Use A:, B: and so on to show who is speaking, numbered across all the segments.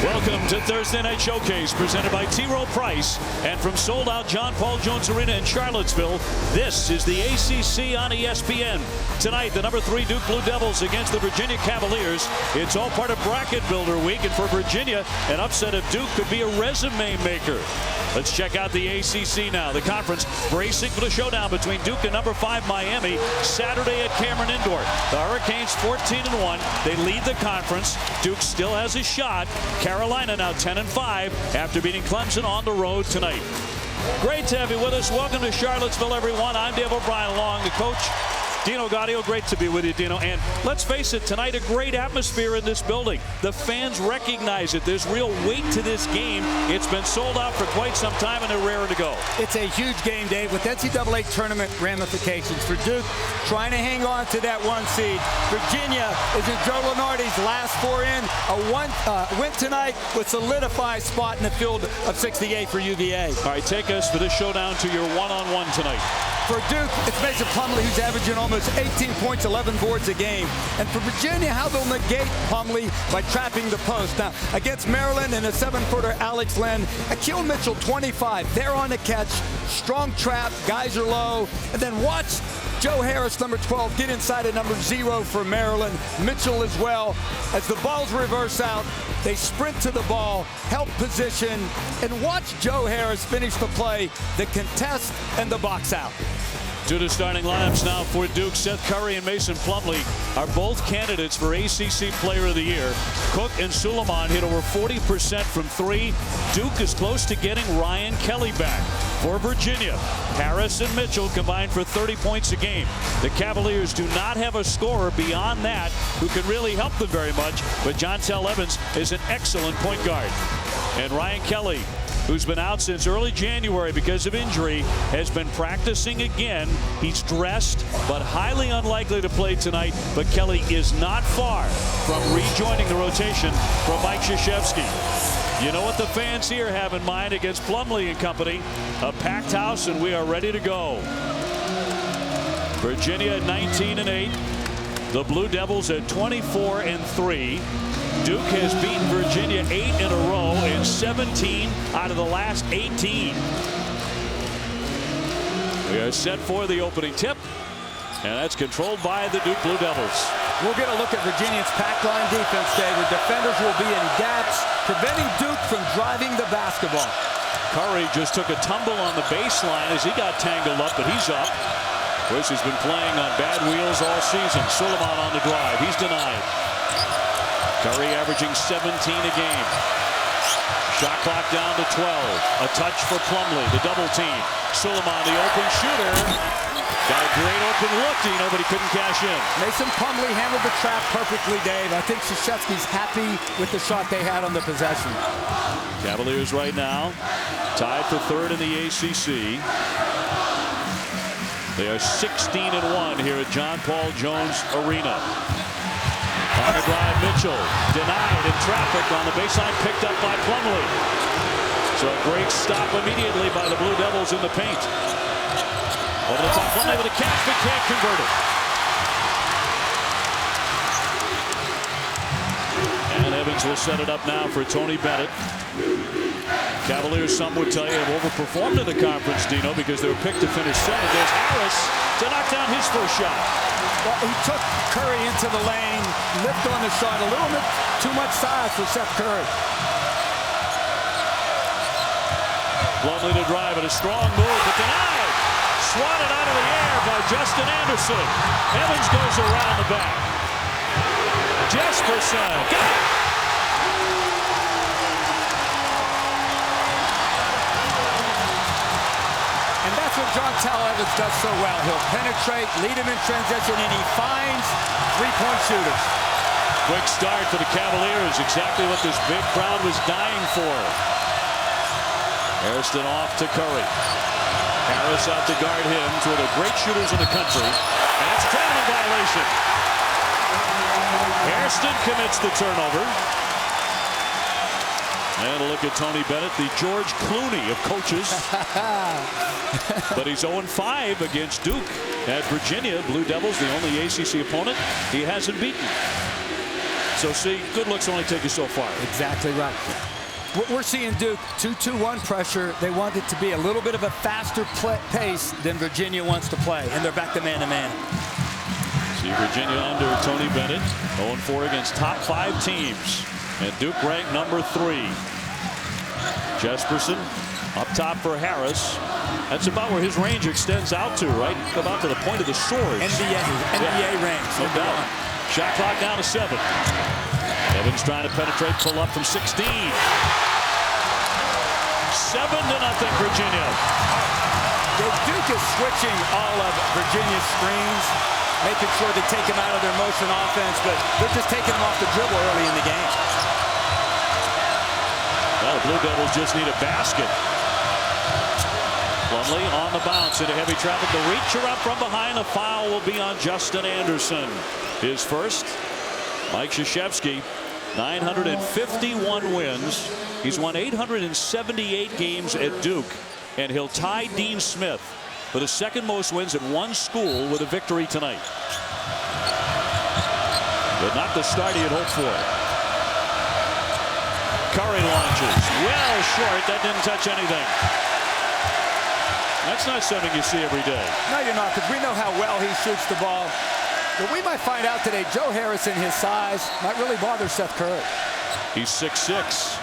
A: Welcome to Thursday Night Showcase, presented by T. Rowe Price. And from sold-out John Paul Jones Arena in Charlottesville, this is the ACC on ESPN. Tonight, the number 3 Duke Blue Devils against the Virginia Cavaliers. It's all part of Bracket Builder Week, and for Virginia, an upset of Duke could be a resume maker. Let's check out the ACC now. The conference bracing for the showdown between Duke and number 5 Miami Saturday at Cameron Indoor. The Hurricanes 14-1. They lead the conference. Duke still has a shot. Carolina now 10-5 after beating Clemson on the road tonight. Great to have you with us. Welcome to Charlottesville, everyone. I'm Dave O'Brien along the coach. Dino Gaudio, great to be with you, Dino. And let's face it, tonight a great atmosphere in this building. The fans recognize it. There's real weight to this game. It's been sold out for quite some time, and they're raring to go. It's a huge game, Dave, with NCAA tournament ramifications. For Duke, trying to hang on to that 1 seed. Virginia is in Joe Lunardi's last 4 in. A win tonight would solidify a spot in the field of 68 for UVA. All right, take us for this showdown to your one-on-one tonight. For Duke, it's Mason Plumlee, who's averaging almost 18 points, 11 boards a game. And for Virginia, how they'll negate Plumlee by trapping the post. Now, against Maryland and a 7-footer Alex Len, Akil Mitchell, 25. They're on the catch. Strong trap. Guys are low. And then watch Joe Harris, number 12, get inside at number 0 for Maryland. Mitchell as well. As the balls reverse out, they sprint to the ball, help position, and watch Joe Harris finish the play, the contest, and the box out. To the starting lineups now for Duke. Seth Curry and Mason Plumlee are both candidates for ACC Player of the Year. Cook and Suleiman hit over 40% from 3. Duke is close to getting Ryan Kelly back. For Virginia, Harris and Mitchell combined for 30 points a game. The Cavaliers do not have a scorer beyond that who can really help them very much, but Jontel Evans is an excellent point guard. And Ryan Kelly, who's been out since early January because of injury, has been practicing again. He's dressed, but highly unlikely to play tonight. But Kelly is not far from rejoining the rotation from Mike Krzyzewski. You know what the fans here have in mind against Plumlee and company. A packed house, and we are ready to go. Virginia at 19-8. The Blue Devils at 24-3. Duke has beaten Virginia 8 in a row and 17 out of the last 18. We are set for the opening tip, and that's controlled by the Duke Blue Devils. We'll get a look at Virginia's pack line defense, David. Defenders will be in gaps, preventing Duke from driving the basketball. Curry just took a tumble on the baseline as he got tangled up, but he's up. Of course, he's been playing on bad wheels all season. Suleiman on the drive. He's denied. Curry averaging 17 a game. Shot clock down to 12. A touch for Plumlee, the double team. Suleiman, the open shooter. Got a great open look, Dino, but he couldn't cash in. Mason Plumlee handled the trap perfectly, Dave. I think Krzyzewski's happy with the shot they had on the possession. Cavaliers right now tied for 3rd in the ACC. They are 16-1 here at John Paul Jones Arena. On the drive, Mitchell denied in traffic on the baseline, picked up by Plumlee. So a great stop immediately by the Blue Devils in the paint. Over the top, Plumlee with a catch, but can't convert it. And Evans will set it up now for Tony Bennett. Cavaliers, some would tell you, have overperformed in the conference, Dino, because they were picked to finish 7th. There's Harris to knock down his first shot. Well, he took Curry into the lane, lift on the shot, a little bit too much size for Seth Curry. Plumlee to drive, and a strong move, but denied. Swatted out of the air by Justin Anderson. Evans goes around the back. Jesperson, got it. And that's what Jontel Evans does so well. He'll penetrate, lead him in transition, and he finds three-point shooters. Quick start for the Cavaliers, exactly what this big crowd was dying for. Hairston off to Curry. Harris out to guard him. Two of the great shooters in the country. And it's a traveling violation. Hairston commits the turnover. And a look at Tony Bennett, the George Clooney of coaches. But he's 0-5 against Duke at Virginia. Blue Devils, the only ACC opponent he hasn't beaten. So see, good looks only take you so far.
B: Exactly right. We're seeing Duke 2-2-1 pressure. They want it to be a little bit of a faster pace than Virginia wants to play, and they're back to man-to-man.
A: See Virginia under Tony Bennett, 0-4 against top 5 teams, and Duke ranked number 3. Jesperson up top for Harris. That's about where his range extends out to, right? About to the point of the swords.
B: NBA range.
A: No doubt. Shot clock down to 7. Evans trying to penetrate, pull up from 16. 7-0 Virginia.
B: Duke is switching all of Virginia's screens, making sure they take them out of their motion offense, but they're just taking them off the dribble early in the game.
A: Well, the Blue Devils just need a basket. Plumlee on the bounce into heavy traffic. The reacher up from behind. A foul will be on Justin Anderson. His first. Mike Krzyzewski, 951 wins. He's won 878 games at Duke, and he'll tie Dean Smith for the second most wins at one school with a victory tonight. But not the start he had hoped for. Curry launches well short. That didn't touch anything. That's not something you see every day.
B: No, you're not, because we know how well he shoots the ball. But we might find out today, Joe Harris and his size might really bother Seth Curry.
A: He's 6'6".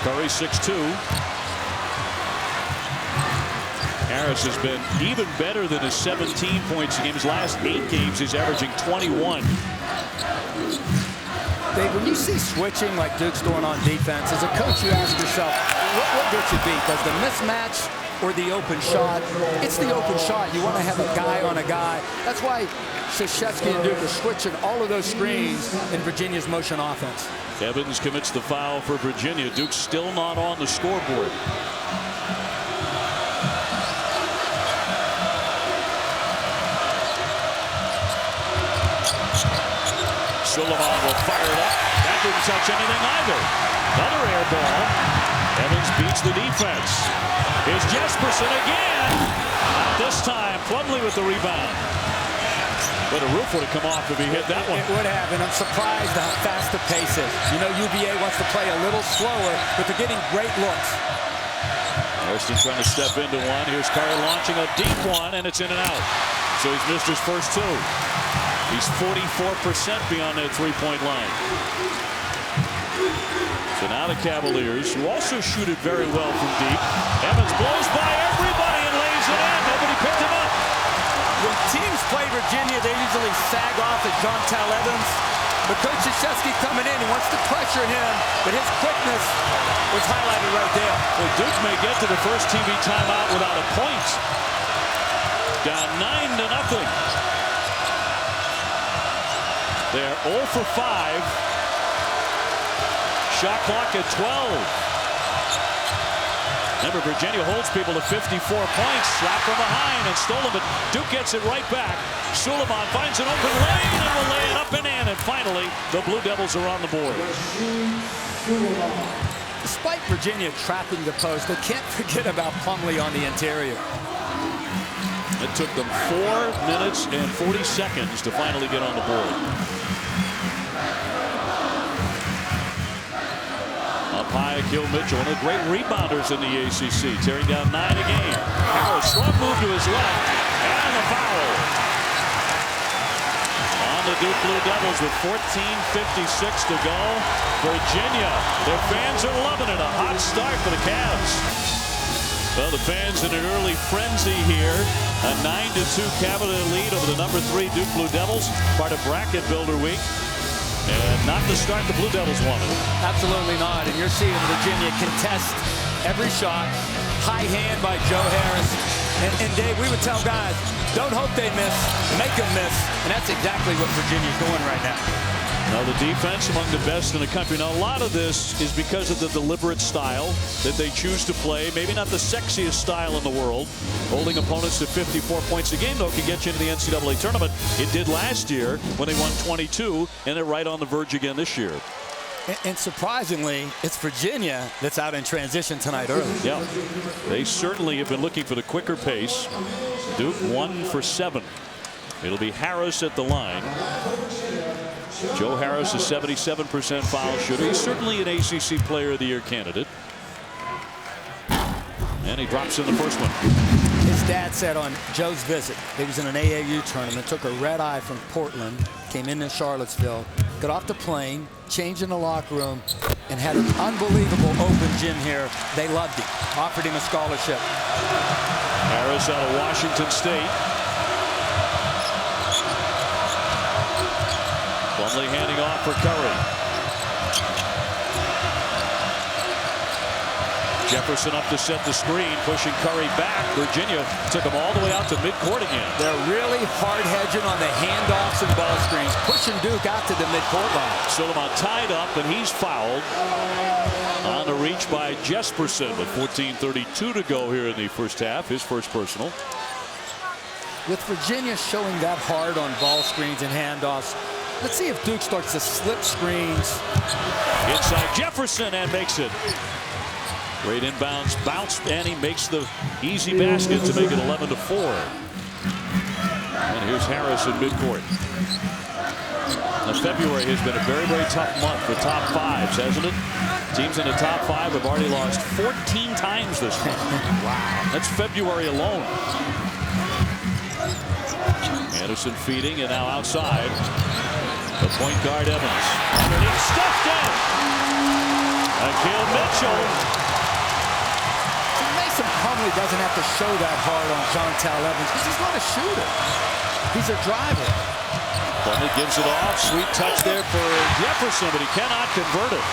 A: Curry 6'2". Harris has been even better than his 17 points a game. His last 8 games, he's averaging 21.
B: Dave, when you see switching like Duke's doing on defense, as a coach, you ask yourself, what gets you beat? Does the mismatch or the open shot? It's the open shot. You want to have a guy on a guy. That's why Krzyzewski and Duke are switching all of those screens in Virginia's motion offense.
A: Evans commits the foul for Virginia. Duke's still not on the scoreboard. Sullivan will fire it up. That didn't touch anything either. Another air ball. Evans beats the defense. Here's Jesperson again. Not this time. Plumlee with the rebound. But a roof would have come off if he hit that one.
B: It would have, and I'm surprised how fast the pace is. You know, UVA wants to play a little slower, but they're getting great looks.
A: Harrison trying to step into one. Here's Curry launching a deep one, and it's in and out. So he's missed his first 2. He's 44% beyond that three-point line. So now the Cavaliers, who also shoot it very well from deep. Evans blows by everybody and lays it in. Nobody picked him up.
B: When teams play Virginia, they usually sag off at Jontel Evans. But Coach Krzyzewski coming in, he wants to pressure him, but his quickness was highlighted right there.
A: Well, Duke may get to the first TV timeout without a point. Down 9-0. They're 0 for 5. Shot clock at 12. Remember, Virginia holds people to 54 points. Slap from behind and stolen, but Duke gets it right back. Sullivan finds an open lane and will lay it up and in. And finally, the Blue Devils are on the board.
B: Despite Virginia trapping the post, they can't forget about Plumlee on the interior.
A: It took them 4 minutes and 40 seconds to finally get on the board. Up high, Akil Mitchell, one of the great rebounders in the ACC, tearing down 9 a game. Harris, strong move to his left, and the foul. On the Duke Blue Devils with 14:56 to go. Virginia, their fans are loving it. A hot start for the Cavs. Well, the fans in an early frenzy here. A 9-2 Cavalier lead over the number 3 Duke Blue Devils, part of Bracket Builder Week. And not the start the Blue Devils wanted.
B: Absolutely not. And you're seeing Virginia contest every shot. High hand by Joe Harris. And Dave, we would tell guys, don't hope they miss, make them miss. And that's exactly what Virginia's doing right now.
A: Now the defense among the best in the country. Now a lot of this is because of the deliberate style that they choose to play. Maybe not the sexiest style in the world. Holding opponents to 54 points a game, though, can get you into the NCAA tournament. It did last year when they won 22, and they're right on the verge again this year.
B: And surprisingly, it's Virginia that's out in transition tonight early.
A: Yeah, they certainly have been looking for the quicker pace. Duke 1 for 7. It'll be Harris at the line. Joe Harris, a 77% foul shooter. He's certainly an ACC Player of the Year candidate. And he drops in the first one.
B: His dad said on Joe's visit, he was in an AAU tournament, took a red eye from Portland, came into Charlottesville, got off the plane, changed in the locker room, and had an unbelievable open gym here. They loved him, offered him a scholarship.
A: Harris out of Washington State. Plumlee handing off for Curry. Jefferson up to set the screen, pushing Curry back. Virginia took him all the way out to midcourt again.
B: They're really hard hedging on the handoffs and ball screens, pushing Duke out to the midcourt line.
A: Suleiman tied up, and he's fouled on the reach by Jesperson with 14:32 to go here in the first half. His first personal.
B: With Virginia showing that hard on ball screens and handoffs, let's see if Duke starts to slip screens.
A: Inside Jefferson and makes it. Great inbounds bounce, and he makes the easy basket to make it 11-4. And here's Harris in midcourt. Now, February has been a very, very tough month for top fives, hasn't it? Teams in the top five have already lost 14 times this month. Wow. That's February alone. Anderson feeding, and now outside. The point guard Evans. Underneath, stuffed in. Akil Mitchell.
B: Plumlee doesn't have to show that hard on Jontel Evans because he's not a shooter. He's a driver.
A: Plumlee gives it off. Sweet touch there for Jefferson, but he cannot convert it.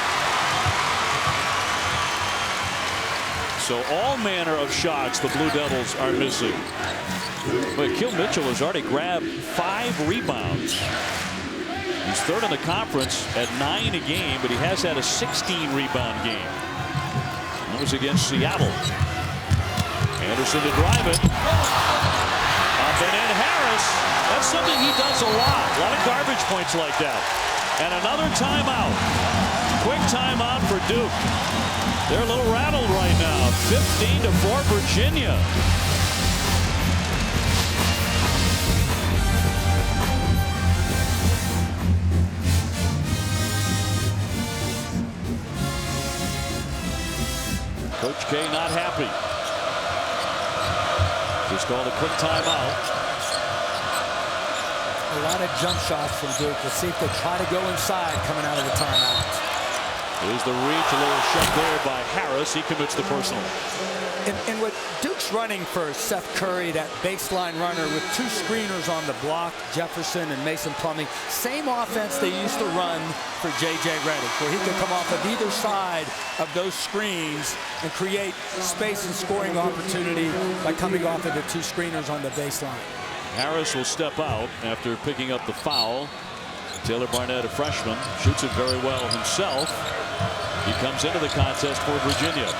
A: So all manner of shots the Blue Devils are missing. But Akil Mitchell has already grabbed 5 rebounds. He's third in the conference at 9 a game, but he has had a 16-rebound game. That was against Seattle. Anderson to drive it. Up and in Harris. That's something he does a lot. A lot of garbage points like that. And another timeout. Quick timeout for Duke. They're a little rattled right now. 15-4 Virginia. Coach K not happy. Just called a quick timeout.
B: A lot of jump shots from Duke. Let's see if they try to go inside coming out of the timeout.
A: Here's the reach, a little shot there by Harris. He commits the personal.
B: And what Duke's running for Seth Curry, that baseline runner with 2 screeners on the block, Jefferson and Mason Plumlee. Same offense they used to run for J.J. Redick, where he could come off of either side of those screens and create space and scoring opportunity by coming off of the 2 screeners on the baseline.
A: Harris will step out after picking up the foul. Taylor Barnett, a freshman, shoots it very well himself. He comes into the contest for Virginia.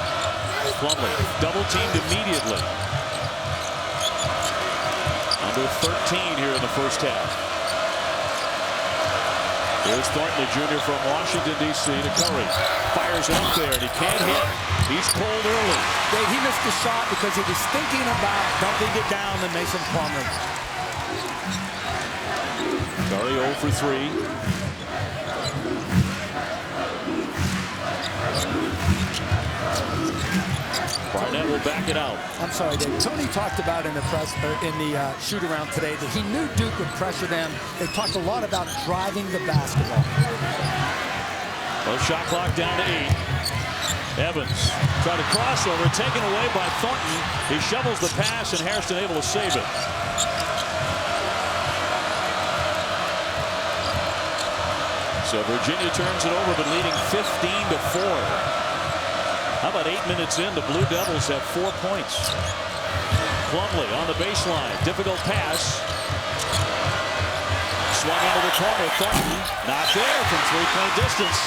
A: Plumlee double teamed immediately. Under 13 here in the first half. Here's Thornton, the junior from Washington, D.C. to Curry. Fires up there, and he can't hit. He's cold early.
B: He missed the shot because he was thinking about dumping it down to Mason Plumlee.
A: Curry 0 for 3. Barnett will back it out.
B: I'm sorry, Dave. Tony talked about in the shoot-around today that he knew Duke would pressure them. They talked a lot about driving the basketball.
A: Well, shot clock down to 8. Evans tried a crossover, taken away by Thornton. He shovels the pass, and Hairston able to save it. So Virginia turns it over, but leading 15-4. How about 8 minutes in? The Blue Devils have 4 points. Plumlee on the baseline. Difficult pass. Swung into the corner. Thornton not there from 3-point distance.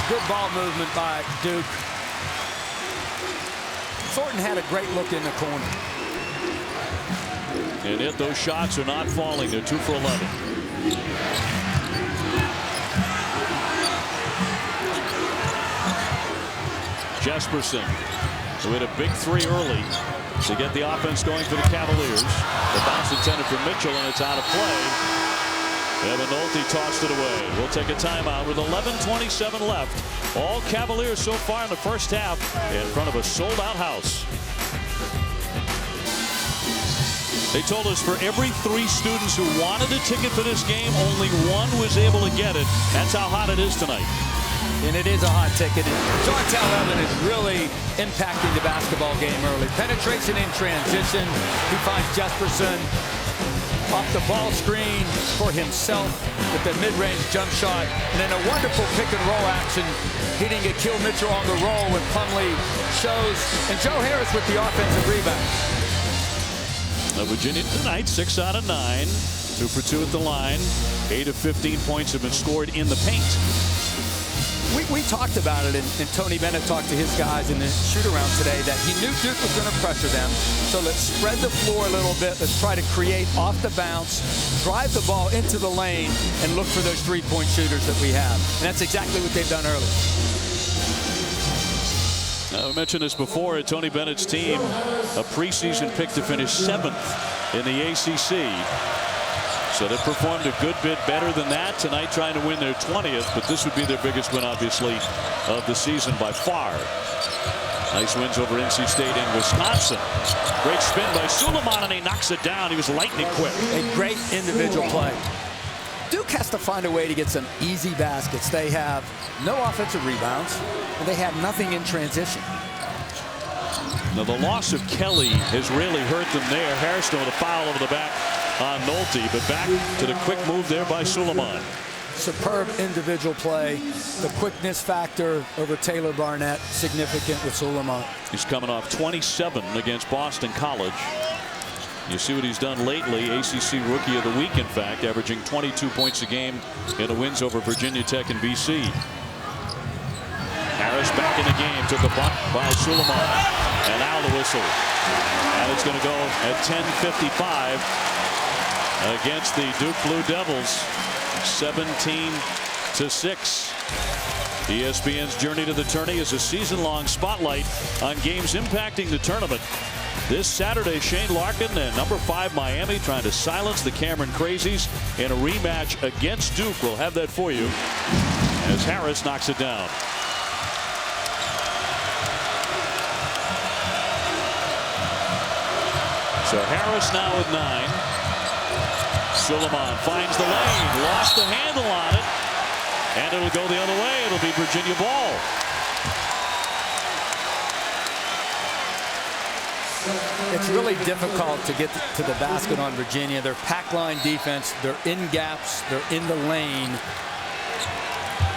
B: Good ball movement by Duke. Thornton had a great look in the corner.
A: And yet those shots are not falling. They're 2 for 11. Jesperson, who hit a big 3 early to get the offense going for the Cavaliers. The bounce intended for Mitchell, and it's out of play. Evan Nolte tossed it away. We'll take a timeout with 11:27 left. All Cavaliers so far in the first half in front of a sold-out house. They told us for every 3 students who wanted a ticket for this game, only 1 was able to get it. That's how hot it is tonight.
B: And it is a hot ticket. And Jontel Evan is really impacting the basketball game early. Penetration in transition. He finds Jesperson off the ball screen for himself with the mid-range jump shot. And then a wonderful pick-and-roll action, hitting Akil Mitchell on the roll when Plumlee shows. And Joe Harris with the offensive rebound.
A: Virginia tonight, 6 out of 9. 2 for 2 at the line. 8 of 15 points have been scored in the paint.
B: We talked about it, and Tony Bennett talked to his guys in the shoot-around today that he knew Duke was going to pressure them. So let's spread the floor a little bit. Let's try to create off the bounce, drive the ball into the lane, and look for those 3-point shooters that we have. And that's exactly what they've done early.
A: I mentioned this before. Tony Bennett's team, a preseason pick to finish 7th in the ACC. So they performed a good bit better than that tonight, trying to win their 20th. But this would be their biggest win, obviously, of the season by far. Nice wins over NC State and Wisconsin. Great spin by Suleiman, and he knocks it down. He was lightning quick.
B: A great individual play. Duke has to find a way to get some easy baskets. They have no offensive rebounds, and they have nothing in transition.
A: Now, the loss of Kelly has really hurt them there. Harrison with a foul over the back on Nolte, but back to the quick move there by Suleiman.
B: Superb individual play. The quickness factor over Taylor Barnett, significant with Suleiman.
A: He's coming off 27 against Boston College. You see what he's done lately. ACC Rookie of the Week, in fact, averaging 22 points a game in the wins over Virginia Tech and BC. Harris back in the game, took a bunt by Suleiman, and now the whistle. And it's going to go at 10:55 against the Duke Blue Devils, 17-6. ESPN's Journey to the Tourney is a season-long spotlight on games impacting the tournament. This Saturday, Shane Larkin and number 5 Miami trying to silence the Cameron Crazies in a rematch against Duke. We'll have that for you as Harris knocks it down. So Harris now with 9. Suleiman finds the lane, lost the handle on it, and it'll go the other way. It'll be Virginia ball.
B: It's really difficult to get to the basket on Virginia. Their pack line defense, they're in gaps, they're in the lane.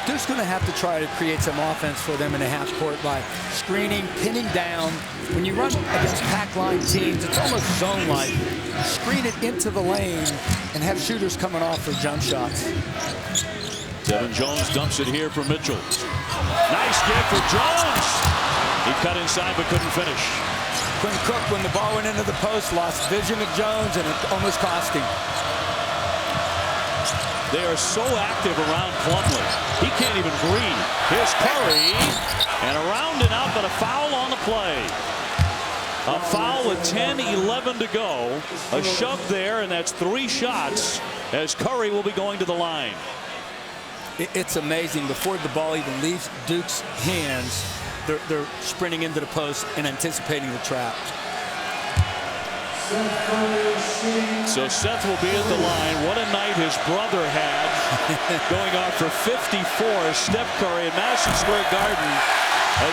B: Duke's going to have to try to create some offense for them in the half court by screening, pinning down. When you run against pack line teams, it's almost zone-like. Screen it into the lane and have shooters coming off for jump shots.
A: Devin Jones dumps it here for Mitchell. Nice give for Jones. He cut inside but couldn't finish.
B: Quinn Cook, when the ball went into the post, lost vision of Jones, and it almost cost him.
A: They are so active around Plumlee. He can't even breathe. Here's Curry, and around and out, but a foul on the play. A foul with 10-11 to go. A shove there, and that's 3 shots as Curry will be going to the line.
B: It's amazing. Before the ball even leaves Duke's hands, they're sprinting into the post and anticipating the trap.
A: So Seth will be at the line. What a night his brother had, going off for 54. Steph Curry at Madison Square Garden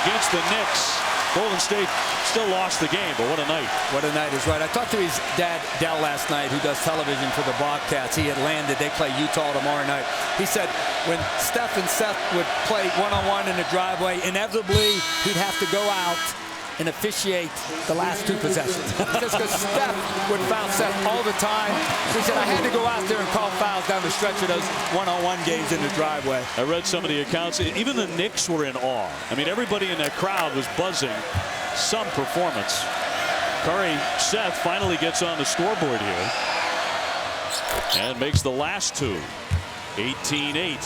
A: against the Knicks. Golden State still lost the game, but what a night.
B: What a night is right. I talked to his dad, Dell, last night, who does television for the Bobcats. He had landed. They play Utah tomorrow night. He said when Steph and Seth would play one-on-one in the driveway, inevitably he'd have to go out and officiate the last 2 possessions. Just because Steph would foul Seth all the time. He said, I had to go out there and call fouls down the stretch of those one-on-one games in the driveway.
A: I read some of the accounts. Even the Knicks were in awe. I mean, everybody in that crowd was buzzing. Some performance. Curry, Seth finally gets on the scoreboard here and makes the last 2. 18-8.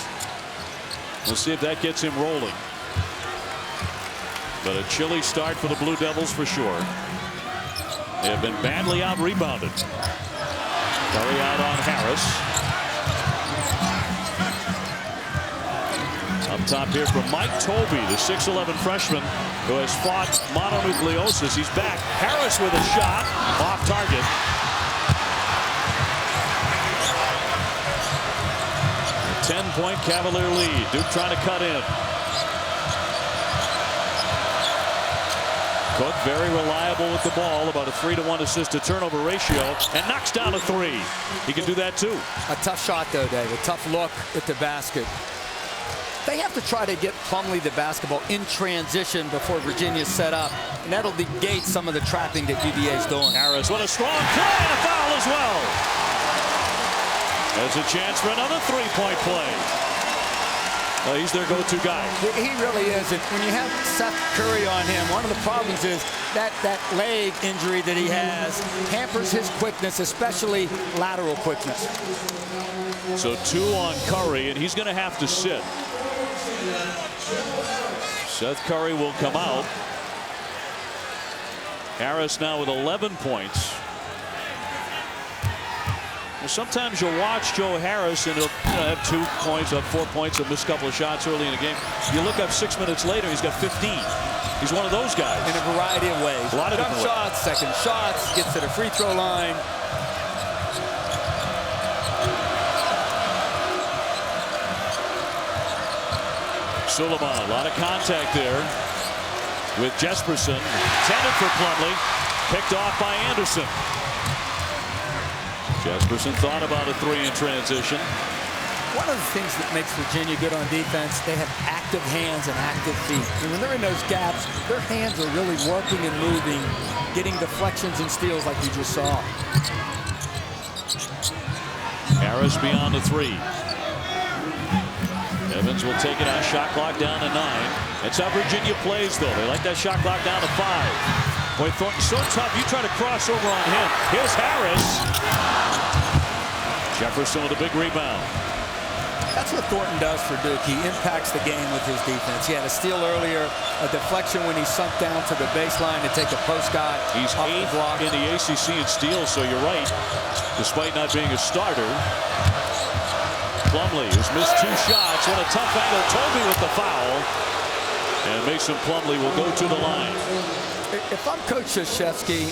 A: We'll see if that gets him rolling. But a chilly start for the Blue Devils for sure. They have been badly out-rebounded. Curry out on Harris. top here from Mike Tobey, the 6'11 freshman who has fought mononucleosis. He's back. Harris with a shot off target. A 10-point Cavalier lead. Duke trying to cut in. Cook very reliable with the ball, about a 3-to-1 assist to turnover ratio, and knocks down a three. He can do that too. A
B: tough shot though, Dave. A tough look at the basket. They have to try to get Plumlee the basketball in transition before Virginia's set up, and that'll negate some of the trapping that UVA's doing.
A: Harris, what a strong play, and a foul as well. There's a chance for another three-point play. He's their go-to guy.
B: He really is. And when you have Seth Curry on him, one of the problems is that leg injury that he has hampers his quickness, especially lateral quickness.
A: So 2 on Curry, and he's going to have to sit. Seth Curry will come out. Harris now with 11 points. Sometimes you'll watch Joe Harris and he'll have 2 points, up 4 points, and miss a couple of shots early in the game. You look up 6 minutes later, he's got 15. He's one of those guys.
B: In a variety of ways.
A: A lot of
B: jump shots, second shots, gets to the free throw line.
A: Suleiman, a lot of contact there with Jesperson. Intended for Plumlee, picked off by Anderson. Jesperson thought about a 3 in transition.
B: One of the things that makes Virginia good on defense, they have active hands and active feet. And when they're in those gaps, their hands are really working and moving, getting deflections and steals like you just saw.
A: Harris beyond the 3. Evans will take it out. Shot clock down to 9. That's how Virginia plays, though. They like that shot clock down to 5. Boy, Thornton's so tough. You try to cross over on him. Here's Harris. Jefferson with a big rebound.
B: That's what Thornton does for Duke. He impacts the game with his defense. He had a steal earlier, a deflection when he sunk down to the baseline to take a post guy.
A: He's 8th in the ACC in steals, so you're right. Despite not being a starter. Plumlee, who's missed 2 shots. What a tough angle. Tobey with the foul. And Mason Plumlee will go to the line.
B: If I'm Coach Krzyzewski,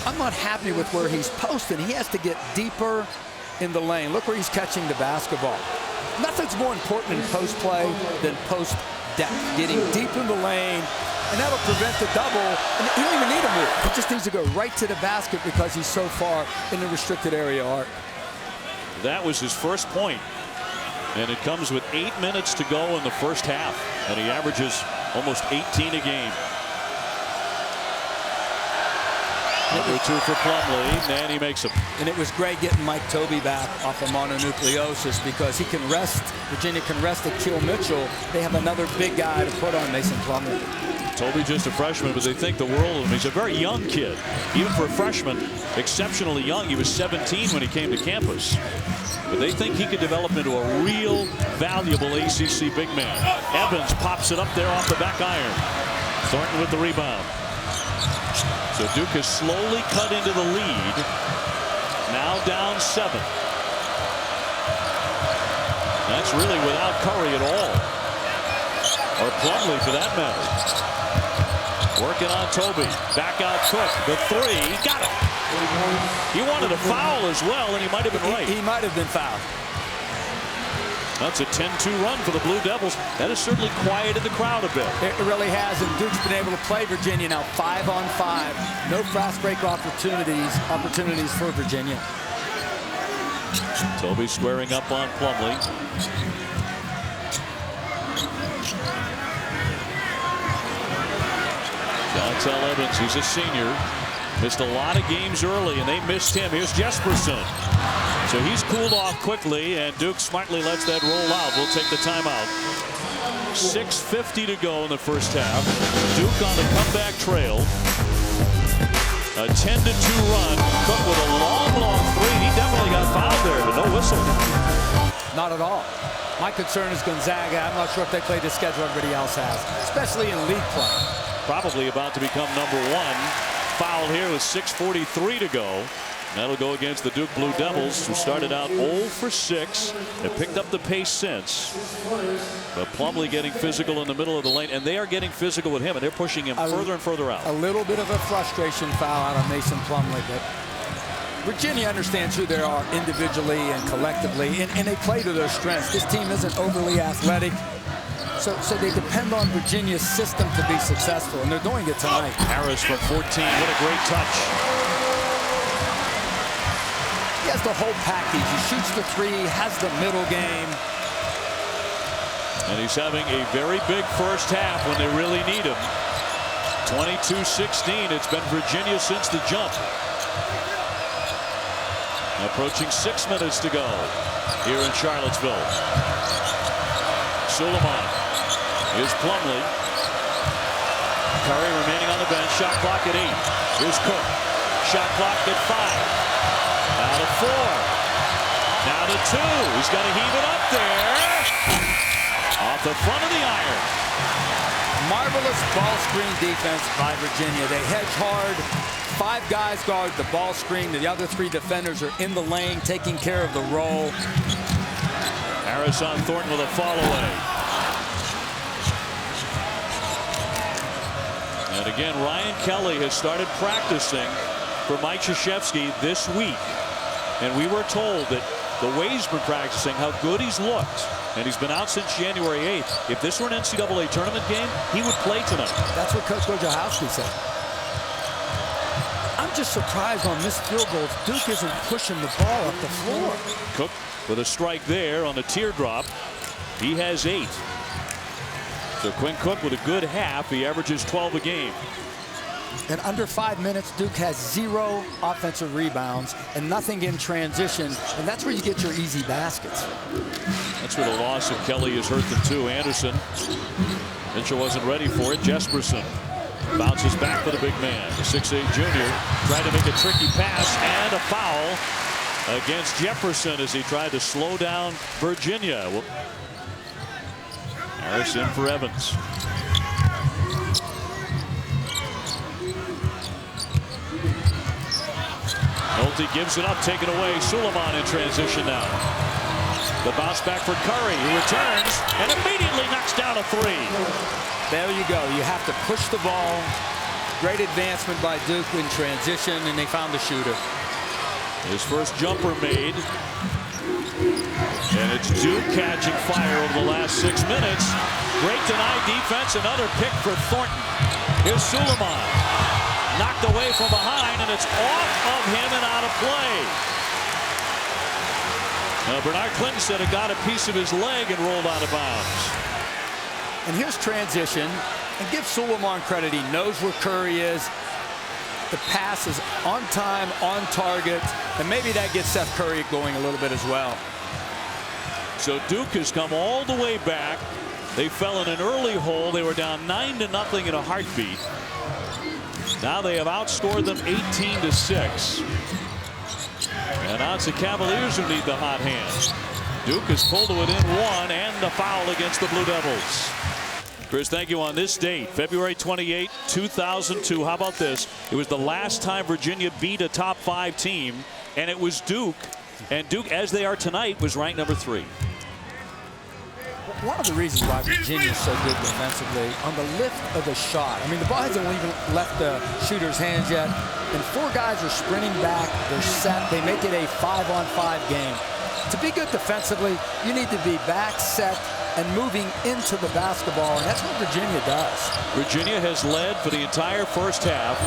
B: I'm not happy with where he's posting. He has to get deeper in the lane. Look where he's catching the basketball. Nothing's more important in post play than post depth. Getting deep in the lane, and that'll prevent the double. And he don't even need a move. He just needs to go right to the basket because he's so far in the restricted area, Art.
A: That was his first point. And it comes with 8 minutes to go in the first half. And he averages almost 18 a game. Number 2 for Plumlee, and he makes them.
B: And it was great getting Mike Tobey back off of mononucleosis because he can rest. Virginia can rest at Kill Mitchell. They have another big guy to put on Mason Plumlee.
A: Tobey just a freshman, but they think the world of him. He's a very young kid. Even for a freshman, exceptionally young. He was 17 when he came to campus. But they think he could develop into a real valuable ACC big man. Evans pops it up there off the back iron. Thornton with the rebound. So Duke has slowly cut into the lead. Now down 7. That's really without Curry at all. Or Plumlee for that matter. Working on Tobey. Back out Cook. The 3. He got it. He wanted a foul as well, and he might have been right.
B: He might have been fouled.
A: That's a 10-2 run for the Blue Devils. That has certainly quieted the crowd a bit.
B: It really has, and Duke's been able to play Virginia now 5 on 5. No fast break opportunities for Virginia.
A: Tobey squaring up on Plumlee. Dontel Evans, he's a senior. Missed a lot of games early, and they missed him. Here's Jesperson. So he's cooled off quickly, and Duke smartly lets that roll out. We'll take the timeout. 6:50 to go in the first half. Duke on the comeback trail. A 10-2 run. Cook with a long 3. He definitely got fouled there, but no whistle.
B: Not at all. My concern is Gonzaga. I'm not sure if they play the schedule everybody else has, especially in league play.
A: Probably about to become number 1. Foul here with 6:43 to go. That'll go against the Duke Blue Devils, who started out 0 for 6. Have picked up the pace since. But Plumlee getting physical in the middle of the lane, and they are getting physical with him, and they're pushing him further and further out.
B: A little bit of a frustration foul out of Mason Plumlee, but Virginia understands who they are individually and collectively, and they play to their strengths. This team isn't overly athletic, so they depend on Virginia's system to be successful, and they're doing it tonight.
A: Harris from 14, what a great touch.
B: He has the whole package. He shoots the three, has the middle game.
A: And he's having a very big first half when they really need him. 22-16. It's been Virginia since the jump. Approaching 6 minutes to go here in Charlottesville. Suleiman. Here's Plumlee. Curry remaining on the bench. Shot clock at 8. Here's Cook. Shot clock at 5. Now to 4. Now to 2. He's got to heave it up there. Off the front of the iron.
B: Marvelous ball screen defense by Virginia. They hedge hard. 5 guys guard the ball screen. The other 3 defenders are in the lane taking care of the roll.
A: Harris on Thornton with a fall away. And again, Ryan Kelly has started practicing for Mike Krzyzewski this week. And we were told that the way he's been practicing, how good he's looked, and he's been out since January 8th. If this were an NCAA tournament game, he would play tonight.
B: That's what Coach Wojciechowski said. I'm just surprised on missed field goals. Duke isn't pushing the ball up the floor.
A: Cook with a strike there on the teardrop. He has 8. So Quinn Cook with a good half. He averages 12 a game.
B: In under 5 minutes, Duke has 0 offensive rebounds and nothing in transition, and that's where you get your easy baskets.
A: That's where the loss of Kelly has hurt them too. Anderson. Mitchell wasn't ready for it. Jesperson bounces back for the big man. The 6'8" junior tried to make a tricky pass, and a foul against Jefferson as he tried to slow down Virginia. Well, Harris in for Evans. Nolte gives it up, taken away. Suleiman in transition now. The bounce back for Curry, who returns and immediately knocks down a 3.
B: There you go. You have to push the ball. Great advancement by Duke in transition, and they found the shooter.
A: His first jumper made. And it's Duke catching fire over the last 6 minutes. Great denied defense. Another pick for Thornton. Here's Suleiman. Knocked away from behind, and it's off of him and out of play. Bernard Clinton said it got a piece of his leg and rolled out of bounds.
B: And here's transition. And give Suleiman credit. He knows where Curry is. The pass is on time, on target. And maybe that gets Seth Curry going a little bit as well.
A: So Duke has come all the way back. They fell in an early hole. They were down 9-0 in a heartbeat. Now they have outscored them 18-6. And now it's the Cavaliers who need the hot hand. Duke has pulled to within 1, and the foul against the Blue Devils. Chris, thank you. On this date, February 28, 2002. How about this? It was the last time Virginia beat a top 5 team, and it was Duke. And Duke, as they are tonight, was ranked number 3.
B: One of the reasons why Virginia is so good defensively, on the lift of the shot. I mean, the ball hasn't even left the shooter's hands yet. And 4 guys are sprinting back. They're set. They make it a 5-on-5 game. To be good defensively, you need to be back, set, and moving into the basketball. And that's what Virginia does. Virginia has led for the entire first half,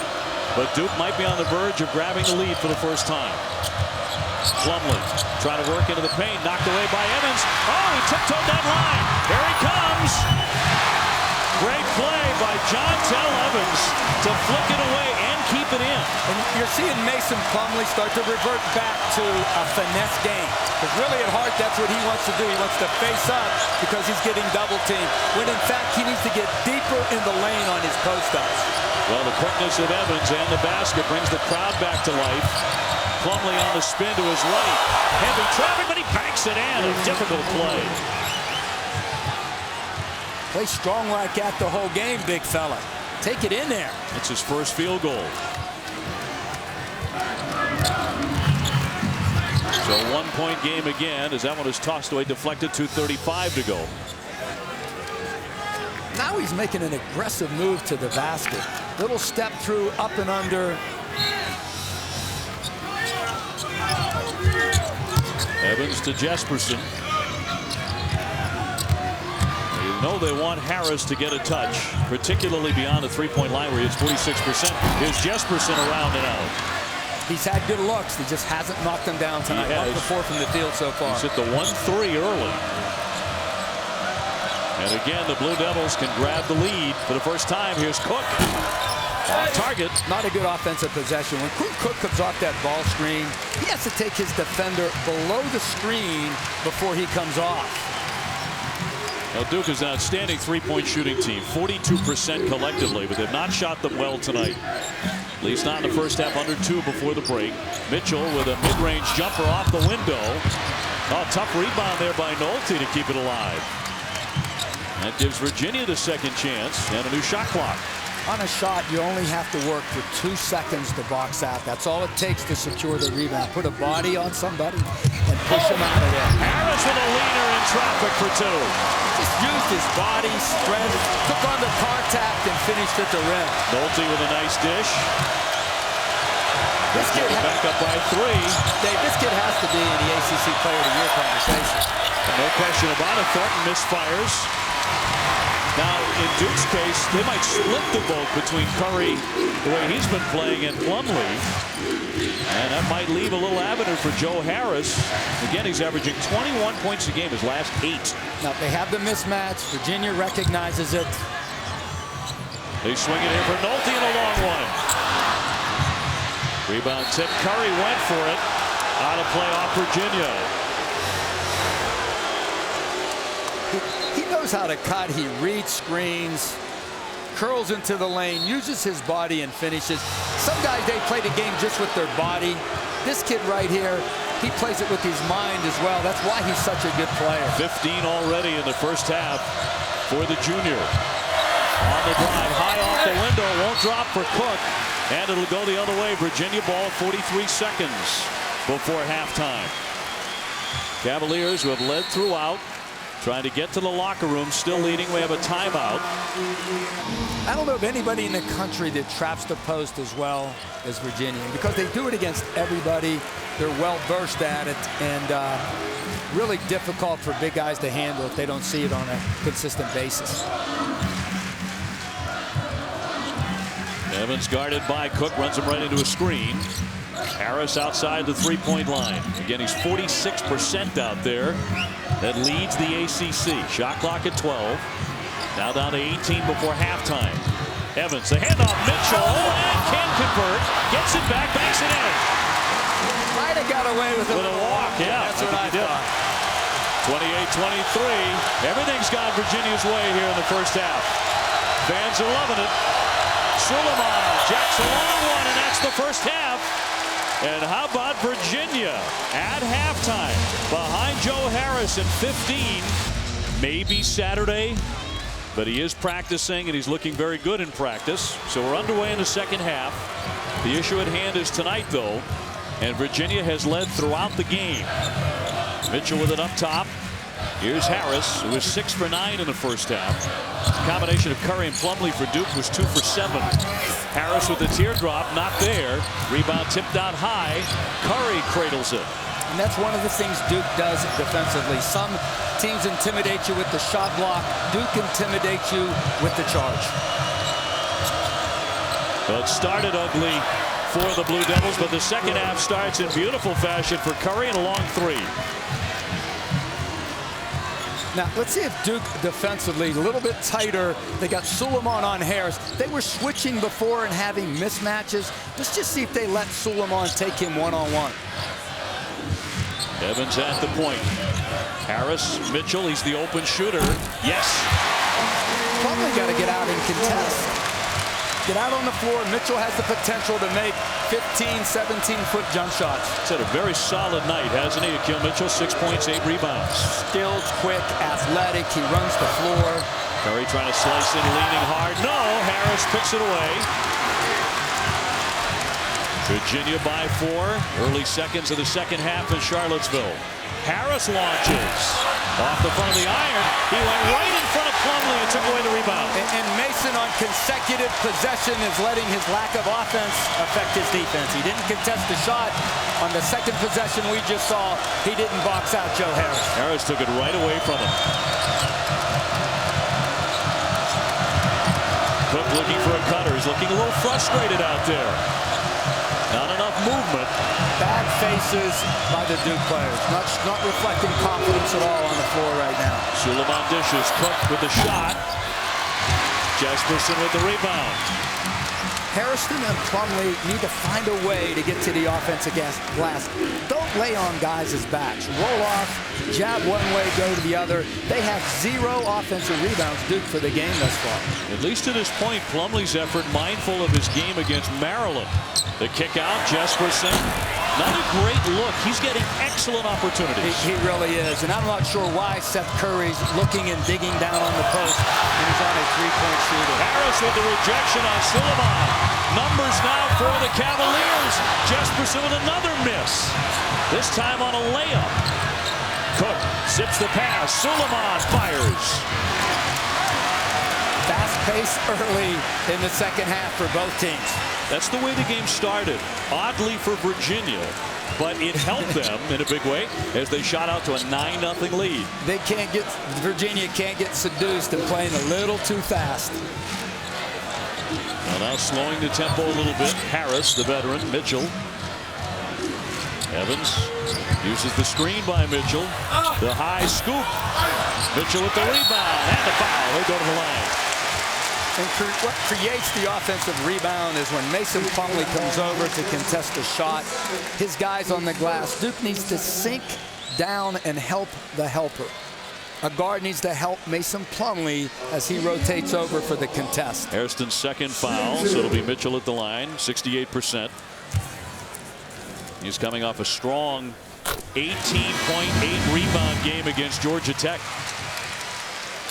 B: but Duke might be on the verge of grabbing the lead for the first time. Plumlee trying to work into the paint, knocked away by Evans. Oh, he tiptoed that line. Here he comes. Great play by John Tell Evans to flick it away and keep it in. And you're seeing Mason Plumlee start to revert back to a finesse game. Because really at heart, that's what he wants to do. He wants to face up because he's getting double teamed. When in fact, he needs to get deeper in the lane on his post-ups. Well, the quickness of Evans and the basket brings the crowd back to life. Plumlee on the spin to his right. Heavy traffic, but he banks it in. A difficult play. Play strong like that the whole game, big fella. Take it in there. It's his first field goal.
A: So a one-point game again as that one is tossed away, deflected. 2:35 to go.
B: Now he's making an aggressive move to the basket. Little step through, up and under.
A: Evans to Jesperson. You know they want Harris to get a touch, particularly beyond the three-point line where he hits 46%. Here's Jesperson around and out.
B: He's had good looks. He just hasn't knocked them down tonight. 1 for 4 from the field so far.
A: He's hit the 1-3 early. And again, the Blue Devils can grab the lead for the first time. Here's Cook. On target.
B: Not a good offensive possession. When Cook comes off that ball screen, he has to take his defender below the screen before he comes off.
A: Now Duke is an outstanding three-point shooting team. 42% collectively, but they've not shot them well tonight. At least not in the first half, under 2 before the break. Mitchell with a mid-range jumper off the window. Oh, tough rebound there by Nolte to keep it alive. That gives Virginia the second chance and a new shot clock.
B: On a shot, you only have to work for 2 seconds to box out. That's all it takes to secure the rebound. Put a body on somebody and push him out of there.
A: Harris with a leaner in traffic for 2.
B: Just used his body, spread, took on the contact, and finished at the rim.
A: Nolte with a nice dish.
B: This kid
A: back up by 3.
B: Dave, this kid has to be in the ACC Player of the Year conversation.
A: No question about it. Thornton misfires. Now, in Duke's case, they might split the vote between Curry, the way he's been playing, and Plumlee. And that might leave a little avenue for Joe Harris. Again, he's averaging 21 points a game his last 8.
B: Now, they have the mismatch. Virginia recognizes it.
A: They swing it in for Nolte and a long one. Rebound tip. Curry went for it. Out of play off Virginia.
B: He knows how to cut. He reads screens, curls into the lane, uses his body and finishes. Some guys, they play the game just with their body. This kid right here, he plays it with his mind as well. That's why he's such a good player. 15
A: already in the first half for the junior. On the drive, high off the window, won't drop for Cook. And it'll go the other way. Virginia ball 43 seconds before halftime. Cavaliers, who have led throughout, trying to get to the locker room, still leading. We have a timeout.
B: I don't know of anybody in the country that traps the post as well as Virginia. And because they do it against everybody, they're well versed at it, and really difficult for big guys to handle if they don't see it on a consistent basis.
A: Evans guarded by Cook, runs him right into a screen. Harris outside the three-point line. Again, he's 46% out there. That leads the ACC. Shot clock at 12. Now down to 18 before halftime. Evans, the handoff, Mitchell, and can convert. Gets it back, banks it in.
B: Might have got away with a
A: walk. Yeah,
B: that's what I thought.
A: 28-23. Everything's gone Virginia's way here in the first half. Fans are loving it. Suleiman jacks a long one, and that's the first half. And how about Virginia at halftime behind Joe Harris in 15. Maybe Saturday, but he is practicing and he's looking very good in practice. So we're underway in the second half. The issue at hand is tonight, though, and Virginia has led throughout the game. Mitchell with it up top. Here's Harris, who was 6 for 9 in the first half. The combination of Curry and Plumlee for Duke was 2 for 7. Harris with the teardrop, not there. Rebound tipped out high. Curry cradles it.
B: And that's one of the things Duke does defensively. Some teams intimidate you with the shot block. Duke intimidates you with the charge.
A: Well, it started ugly for the Blue Devils, but the second half starts in beautiful fashion for Curry and a long 3.
B: Now, let's see if Duke defensively, a little bit tighter. They got Suleiman on Harris. They were switching before and having mismatches. Let's just see if they let Suleiman take him one-on-one.
A: Evans at the point. Harris, Mitchell, he's the open shooter. Yes.
B: Probably got to get out and contest. Get out on the floor. Mitchell has the potential to make 15, 17-foot jump shots.
A: He's had a very solid night, hasn't he? Akil Mitchell, 6 points, 8 rebounds.
B: Skilled, quick, athletic. He runs the floor.
A: Curry trying to slice in, leaning hard. No, Harris picks it away. Virginia by 4. Early seconds of the second half in Charlottesville. Harris launches off the front of the iron. He went right in front of Plumlee and took away the rebound.
B: And Mason on consecutive possession is letting his lack of offense affect his defense. He didn't contest the shot. On the second possession we just saw, he didn't box out Joe Harris.
A: Harris took it right away from him. Cook looking for a cutter. He's looking a little frustrated out there. Not enough movement.
B: Bad faces by the Duke players. Not reflecting confidence at all on the floor right now.
A: Suleiman dishes. Cook with the shot. Jesperson with the rebound.
B: Harrison and Plumlee need to find a way to get to the offensive glass. Don't lay on guys' backs. Roll off, jab one way, go to the other. They have 0 offensive rebounds, Duke, for the game thus far.
A: At least to this point, Plumlee's effort mindful of his game against Maryland. The kick out, Jesperson. Not a great look. He's getting excellent opportunities.
B: He really is, and I'm not sure why Seth Curry's looking and digging down on the post when he's on a three-point shooter.
A: Harris with the rejection on Suleiman. Numbers now for the Cavaliers. Jesperson with another miss. This time on a layup. Cook zips the pass. Suleiman fires.
B: Fast pace early in the second half for both teams.
A: That's the way the game started. Oddly for Virginia, but it helped them in a big way as they shot out to a 9-0 lead.
B: Virginia can't get seduced and playing a little too fast.
A: Well, now slowing the tempo a little bit. Harris, the veteran, Mitchell. Evans uses the screen by Mitchell. The high scoop. Mitchell with the rebound and the foul. They go to the line.
B: And what creates the offensive rebound is when Mason Plumlee comes over to contest a shot. His guys on the glass. Duke needs to sink down and help the helper. A guard needs to help Mason Plumlee as he rotates over for the contest.
A: Hairston's second foul, so it'll be Mitchell at the line, 68%. He's coming off a strong 18.8 rebound game against Georgia Tech.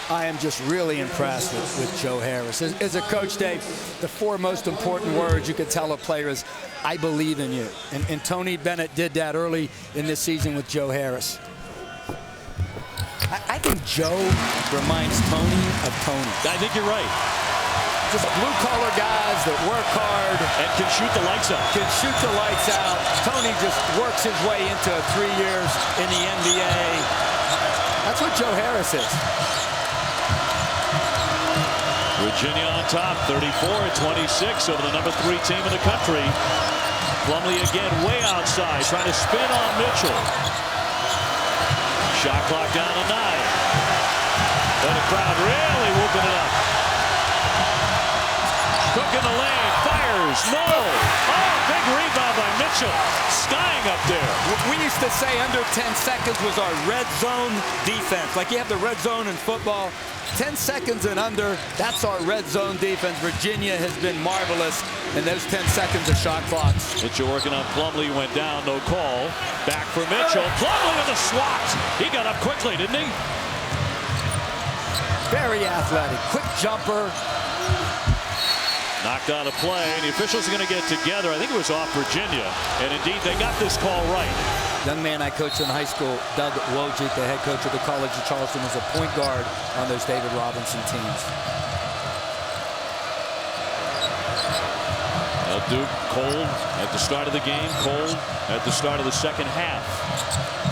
B: I am just really impressed with Joe Harris. As a coach, Dave, the 4 most important words you could tell a player is, I believe in you. And Tony Bennett did that early in this season with Joe Harris. I think Joe reminds Tony of Tony.
A: I think you're right.
B: Just blue-collar guys that work hard.
A: And can shoot the lights out.
B: Can shoot the lights out. Tony just works his way into 3 years in the NBA. That's what Joe Harris is.
A: Virginia on top, 34-26 over the #3 team in the country. Plumlee again way outside, trying to spin on Mitchell. Shot clock down to 9. And the crowd really whooping it up. Cook in the lane, fires, no! Oh, big rebound by Mitchell, skying up there.
B: We used to say under 10 seconds was our red zone defense. Like you have the red zone in football. 10 seconds and under, that's our red zone defense. Virginia has been marvelous in those 10 seconds of shot clocks.
A: Mitchell working on Plumlee, went down, no call. Back for Mitchell. Plumlee with a swat. He got up quickly, didn't he?
B: Very athletic, quick jumper.
A: Knocked out of play, and the officials are going to get together. I think it was off Virginia, and indeed they got this call right.
B: Young man I coached in high school, Doug Wojcik, the head coach of the College of Charleston, was a point guard on those David Robinson teams.
A: Now Duke cold at the start of the game, cold at the start of the second half.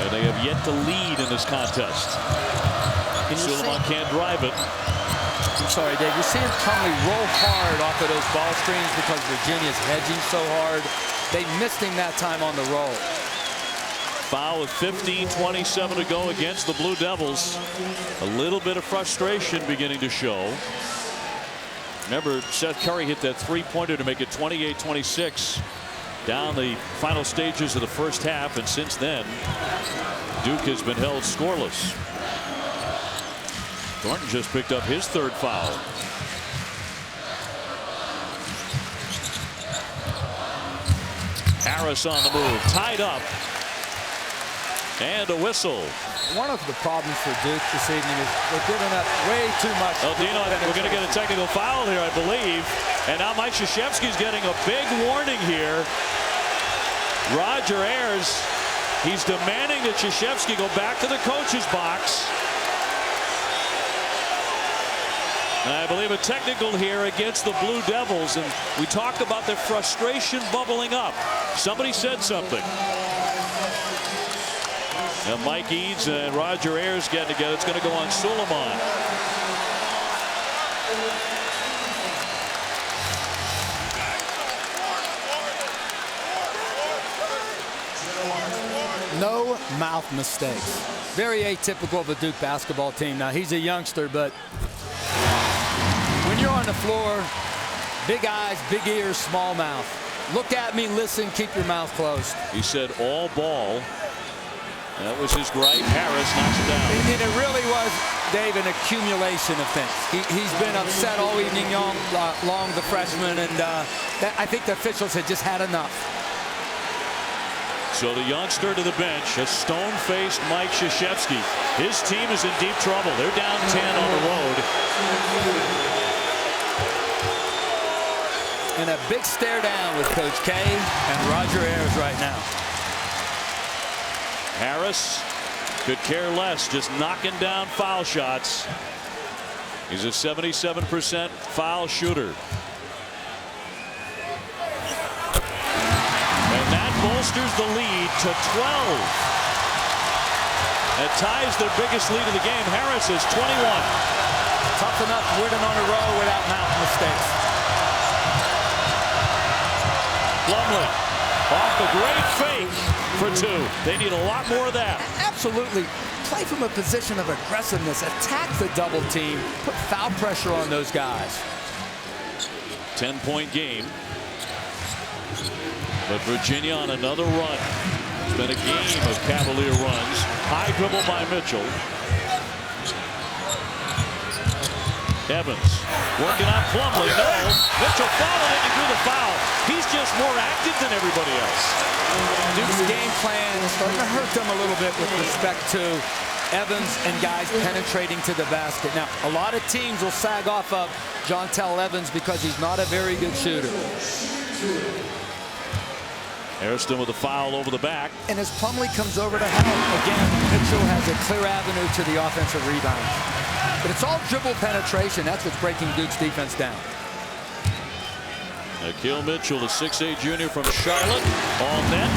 A: And they have yet to lead in this contest. Suleiman can't drive it.
B: I'm sorry, Dave. You're seeing Plumlee roll hard off of those ball screens because Virginia's hedging so hard. They missed him that time on the roll.
A: Foul with 15:27 to go against the Blue Devils. A little bit of frustration beginning to show. Remember, Seth Curry hit that three-pointer to make it 28-26 down the final stages of the first half, and since then, Duke has been held scoreless. Thornton just picked up his third foul. Harris on the move, tied up. And a whistle.
B: One of the problems for Duke this evening is they're giving up way too much.
A: Oh, Dino, we're going to get a technical foul here, I believe. And now Mike Krzyzewski's getting a big warning here. Roger Ayers, he's demanding that Krzyzewski go back to the coach's box. And I believe a technical here against the Blue Devils, and we talked about the frustration bubbling up. Somebody said something. Now Mike Eads and Roger Ayers getting together. It's going to go on Suleiman.
B: No mouth mistakes. Very atypical of a Duke basketball team. Now, he's a youngster, but when you're on the floor, big eyes, big ears, small mouth. Look at me, listen, keep your mouth closed.
A: He said all ball. That was his gripe. Harris knocks it down.
B: And it really was, Dave, an accumulation of things. He's been upset all evening long, the freshman, and I think the officials had just had enough.
A: So the youngster to the bench, a stone-faced Mike Krzyzewski. His team is in deep trouble. They're down 10 on the road.
B: And a big stare down with Coach K and Roger Ayers right now.
A: Harris could care less, just knocking down foul shots. He's a 77% foul shooter. And that bolsters the lead to 12. That ties their biggest lead of the game. Harris is 21.
B: Tough enough winning on a row without mouth mistakes.
A: Plumlee off the great fake for two. They need a lot more of that.
B: Absolutely. Play from a position of aggressiveness. Attack the double team. Put foul pressure on those guys.
A: 10-point game. But Virginia on another run. It's been a game of Cavalier runs. High dribble by Mitchell. Evans working on Plumlee. No. Mitchell followed it and drew the foul. He's just more active than everybody else.
B: Duke's game plan is starting to hurt them a little bit with respect to Evans and guys penetrating to the basket. Now, a lot of teams will sag off of Jontel Evans because he's not a very good shooter.
A: Hairston with a foul over the back.
B: And as Plumlee comes over to help, again, Mitchell has a clear avenue to the offensive rebound. But it's all dribble penetration. That's what's breaking Duke's defense down.
A: Akil Mitchell, the 6'8" junior from Charlotte, on net.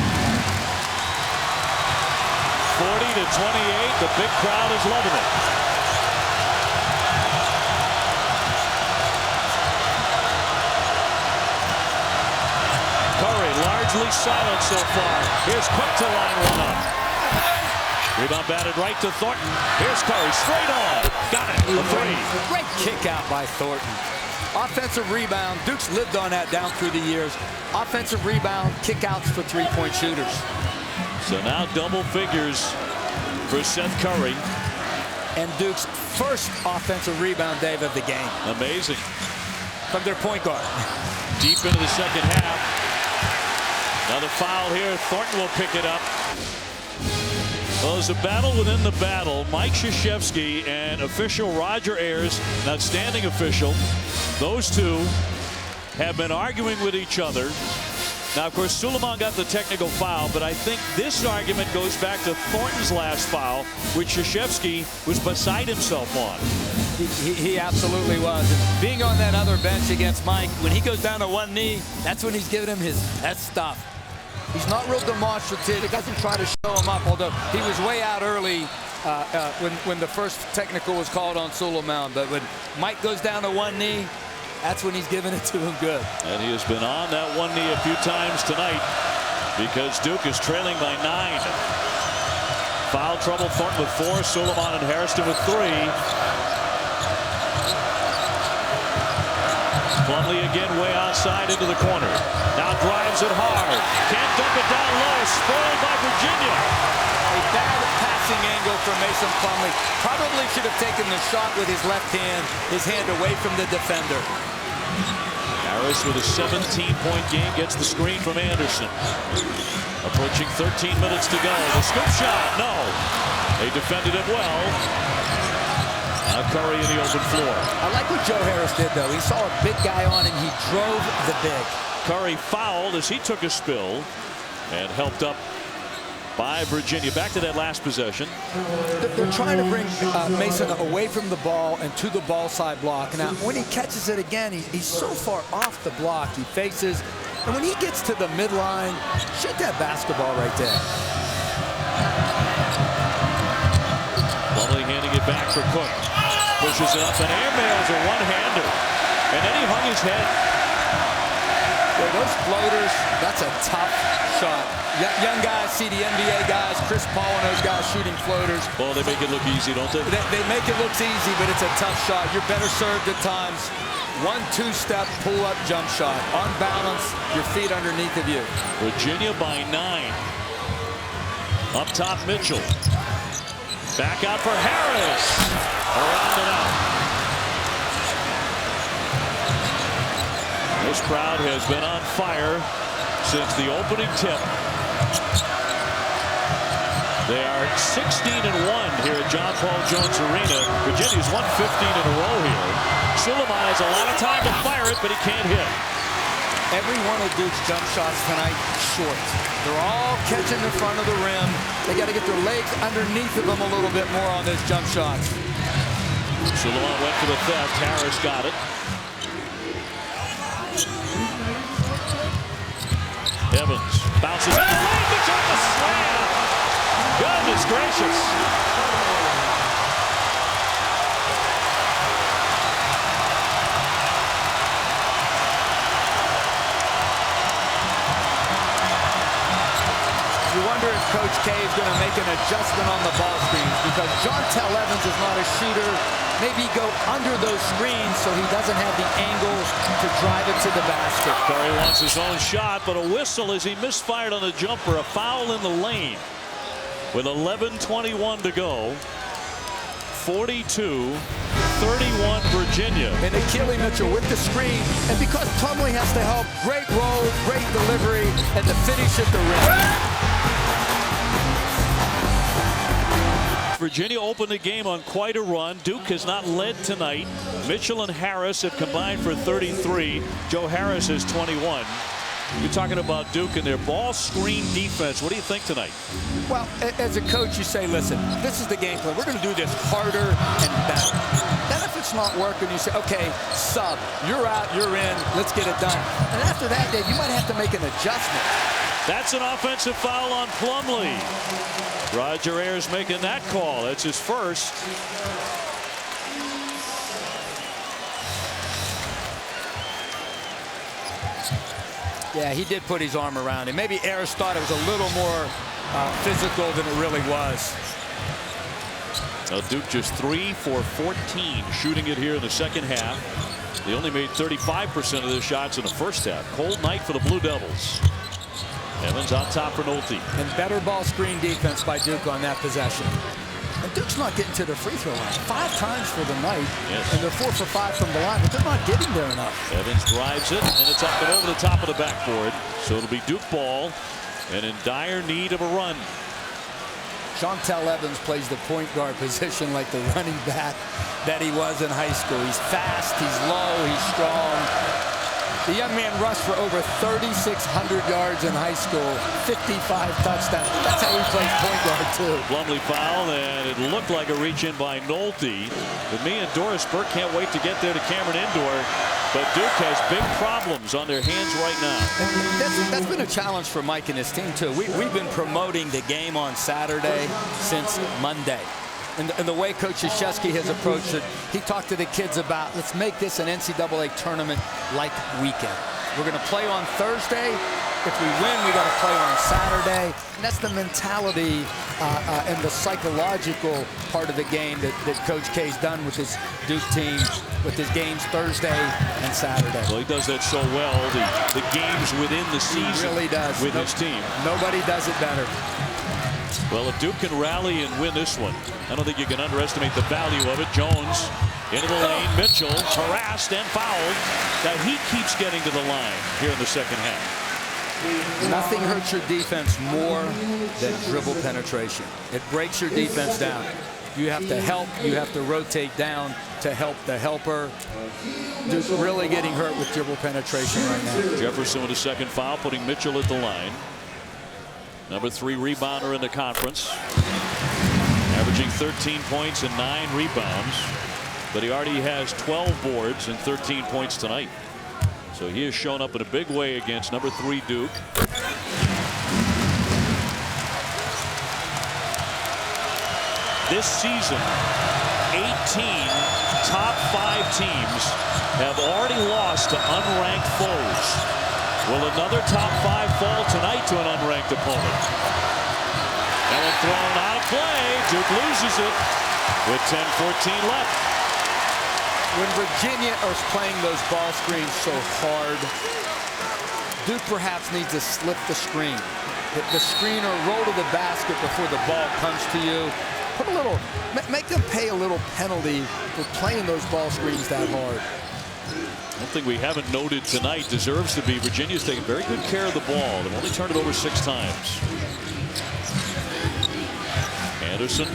A: 40-28. The big crowd is loving it. Curry largely silent so far. Here's Cook to line one up. Rebound batted right to Thornton. Here's Curry straight on. Got it. The three.
B: Great kick out by Thornton. Offensive rebound. Duke's lived on that down through the years. Offensive rebound, kickouts for three-point shooters.
A: So now double figures for Seth Curry.
B: And Duke's first offensive rebound, Dave, of the game.
A: Amazing.
B: From their point guard.
A: Deep into the second half. Another foul here. Thornton will pick it up. Well, there's a battle within the battle. Mike Krzyzewski and official Roger Ayers, an outstanding official. Those two have been arguing with each other. Now, of course, Suleiman got the technical foul, but I think this argument goes back to Thornton's last foul, which Krzyzewski was beside himself on.
B: He absolutely was. And being on that other bench against Mike, when he goes down to one knee, that's when he's giving him his best stuff. He's not real demonstrative. He doesn't try to show him up, although he was way out early when the first technical was called on Suleiman. But when Mike goes down to one knee, that's when he's giving it to him good.
A: And he has been on that one knee a few times tonight because Duke is trailing by 9. Foul trouble, Thornton with 4, Suleiman and Hairston with 3. Plumlee again way outside into the corner. Now drives it hard. Can't dump it down low. Spoiled by Virginia.
B: A bad passing angle for Mason Plumlee. Probably should have taken the shot with his left hand, his hand away from the defender.
A: Harris with a 17-point game gets the screen from Anderson. Approaching 13 minutes to go. The scoop shot, no. They defended it well. Now Curry in the open floor.
B: I like what Joe Harris did, though. He saw a big guy on and he drove the big.
A: Curry fouled as he took a spill. And helped up by Virginia. Back to that last possession.
B: They're trying to bring Mason away from the ball and to the ball side block. Now, when he catches it again, he's so far off the block. He faces, and when he gets to the midline, shoot that basketball right there.
A: Plumlee handing it back for Cook. Pushes it up and airmails a one-hander. And then he hung his head.
B: Yeah, those floaters, that's a tough shot. Young guys see the NBA guys, Chris Paul and those guys shooting floaters.
A: Well, they make it look easy, don't they?
B: They make it look easy, but it's a tough shot. You're better served at times. 1-2 step, pull-up jump shot. On balance, your feet underneath of you.
A: Virginia by 9. Up top, Mitchell. Back out for Harris. Around and out. This crowd has been on fire since the opening tip. They are 16-1 here at John Paul Jones Arena. Virginia's won 15 in a row here. Suleiman has a lot of time to fire it, but he can't hit.
B: Every one of Duke's jump shots tonight short. They're all catching the front of the rim. They got to get their legs underneath of them a little bit more on those jump shots.
A: Suleiman went for the theft. Harris got it. Evans bounces in the lane. Mitchell with the slam. Goodness gracious.
B: You wonder if Coach K is going to make an adjustment on the ball screens because Jontel Evans is not a shooter. Maybe go under those screens so he doesn't have the angle to drive it to the basket.
A: Curry wants his own shot, but a whistle as he misfired on the jumper. A foul in the lane with 11:21 to go. 42-31 Virginia.
B: And Akili Mitchell with the screen. And because Plumlee has to help, great roll, great delivery, and the finish at the rim.
A: Virginia opened the game on quite a run. Duke has not led tonight. Mitchell and Harris have combined for 33. Joe Harris has 21. You're talking about Duke and their ball screen defense. What do you think tonight?
B: Well, as a coach, you say, listen, this is the game plan. We're going to do this harder and better. Then if it's not working, you say, okay, sub. You're out, you're in. Let's get it done. And after that, Dave, you might have to make an adjustment.
A: That's an offensive foul on Plumlee. Roger Ayers making that call. That's his first.
B: Yeah, he did put his arm around him. Maybe Ayers thought it was a little more physical than it really was.
A: Now Duke just 3 for 14 shooting it here in the second half. They only made 35% of their shots in the first half. Cold night for the Blue Devils. Evans on top for Nolte.
B: And better ball screen defense by Duke on that possession. And Duke's not getting to the free throw line 5 times for the night.
A: Yes.
B: And they're 4 for 5 from the line, but they're not getting there enough.
A: Evans drives it, and it's up and over the top of the backboard. So it'll be Duke ball, and in dire need of a run.
B: Jontel Evans plays the point guard position like the running back that he was in high school. He's fast, he's low, he's strong. The young man rushed for over 3,600 yards in high school, 55 touchdowns. That's how he plays point guard, too.
A: Plumlee foul, and it looked like a reach-in by Nolte. But me and Doris Burke can't wait to get there to Cameron Indoor. But Duke has big problems on their hands right now.
B: And that's been a challenge for Mike and his team, too. We've been promoting the game on Saturday since Monday. And the way Coach Krzyzewski has approached it, he talked to the kids about, let's make this an NCAA tournament-like weekend. We're going to play on Thursday. If we win, we got to play on Saturday. And that's the mentality and the psychological part of the game that Coach K's done with his Duke team, with his games Thursday and Saturday.
A: Well, he does that so well, the games within the season.
B: He really does.
A: With his team.
B: Nobody does it better.
A: Well, if Duke can rally and win this one, I don't think you can underestimate the value of it. Jones into the lane. Mitchell harassed and fouled. Now he keeps getting to the line here in the second half.
B: Nothing hurts your defense more than dribble penetration. It breaks your defense down. You have to help. You have to rotate down to help the helper. Duke's really getting hurt with dribble penetration right now.
A: Jefferson with a second foul, putting Mitchell at the line. Number 3 rebounder in the conference. Averaging 13 points and 9 rebounds. But he already has 12 boards and 13 points tonight. So he has shown up in a big way against number 3 Duke. This season, 18 top 5 teams have already lost to unranked foes. Will another top 5 fall tonight to an unranked opponent? And when thrown out of play, Duke loses it with 10:14 left.
B: When Virginia is playing those ball screens so hard, Duke perhaps needs to slip the screen. The screen or roll to the basket before the ball comes to you. Put a little, make them pay a little penalty for playing those ball screens that hard.
A: One thing we haven't noted tonight deserves to be Virginia's taking very good care of the ball. They've only turned it over 6 times. Anderson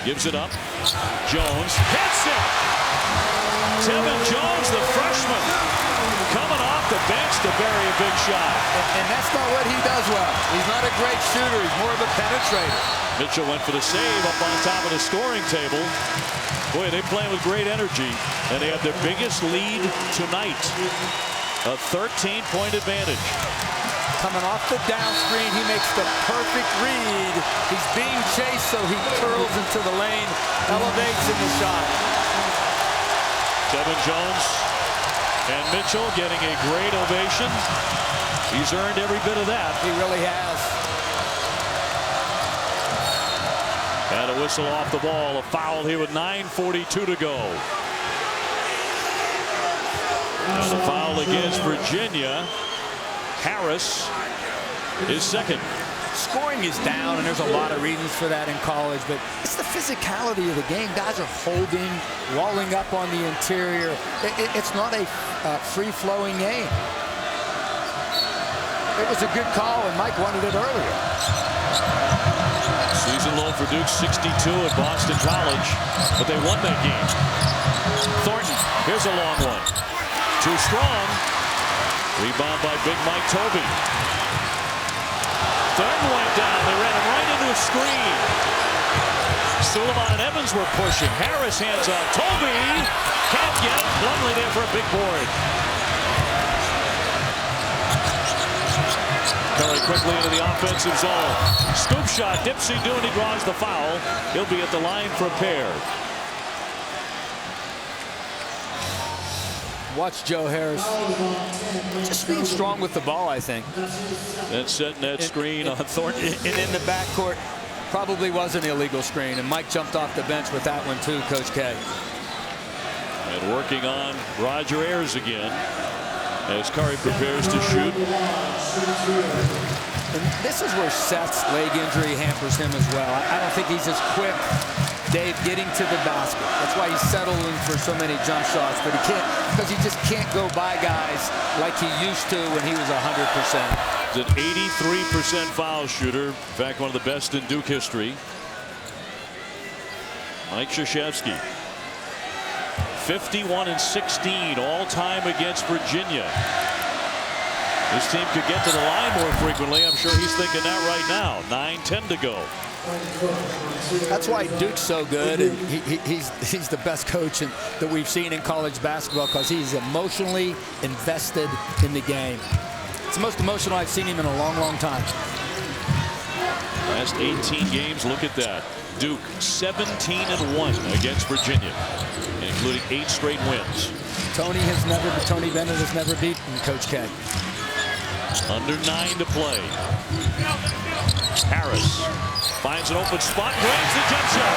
A: gives it up. Jones hits it. Tevin Jones, the freshman, coming off the bench to bury a big shot.
B: And that's not what he does well. He's not a great shooter. He's more of a penetrator.
A: Mitchell went for the save up on top of the scoring table. Boy, they're playing with great energy, and they have their biggest lead tonight. A 13-point advantage.
B: Coming off the down screen, he makes the perfect read. He's being chased, so he curls into the lane, elevates in the shot.
A: Tevin Jones and Mitchell getting a great ovation. He's earned every bit of that.
B: He really has.
A: And a whistle off the ball. A foul here with 9:42 to go. And a foul against Virginia. Harris is second.
B: Scoring is down, and there's a lot of reasons for that in college, but it's the physicality of the game. Guys are holding, walling up on the interior. It's not a free-flowing game. It was a good call, and Mike wanted it earlier.
A: Season low for Duke, 62 at Boston College, but they won that game. Thornton, here's a long one. Too strong. Rebound by Big Mike Tobey. Thornton went down. They ran him right into a screen. Suleiman and Evans were pushing. Harris hands off. Tobey can't get it. Plumlee there for a big board. Curry quickly into the offensive zone. Scoop shot. Dipsy doing. He draws the foul. He'll be at the line for a pair.
B: Watch Joe Harris. Just being strong with the ball, I think.
A: And setting that screen on Thornton.
B: And in the backcourt, probably was an illegal screen. And Mike jumped off the bench with that one too, Coach K.
A: And working on Roger Ayers again as Curry prepares to shoot.
B: And this is where Seth's leg injury hampers him as well. I don't think he's as quick, Dave, getting to the basket. That's why he's settling for so many jump shots, but he can't, because he just can't go by guys like he used to when he was 100%.
A: He's an 83% foul shooter. In fact, one of the best in Duke history. Mike Krzyzewski. 51-16 all-time against Virginia. This team could get to the line more frequently. I'm sure he's thinking that right now. 9:10 to go.
B: That's why Duke's so good, and he's the best coach that we've seen in college basketball, because he's emotionally invested in the game. It's the most emotional I've seen him in a long, long time.
A: Last 18 games, look at that. Duke 17-1 against Virginia, including 8 straight wins. Tony
B: Bennett has never beaten Coach K.
A: Under 9 to play. Harris finds an open spot, grabs the jump shot.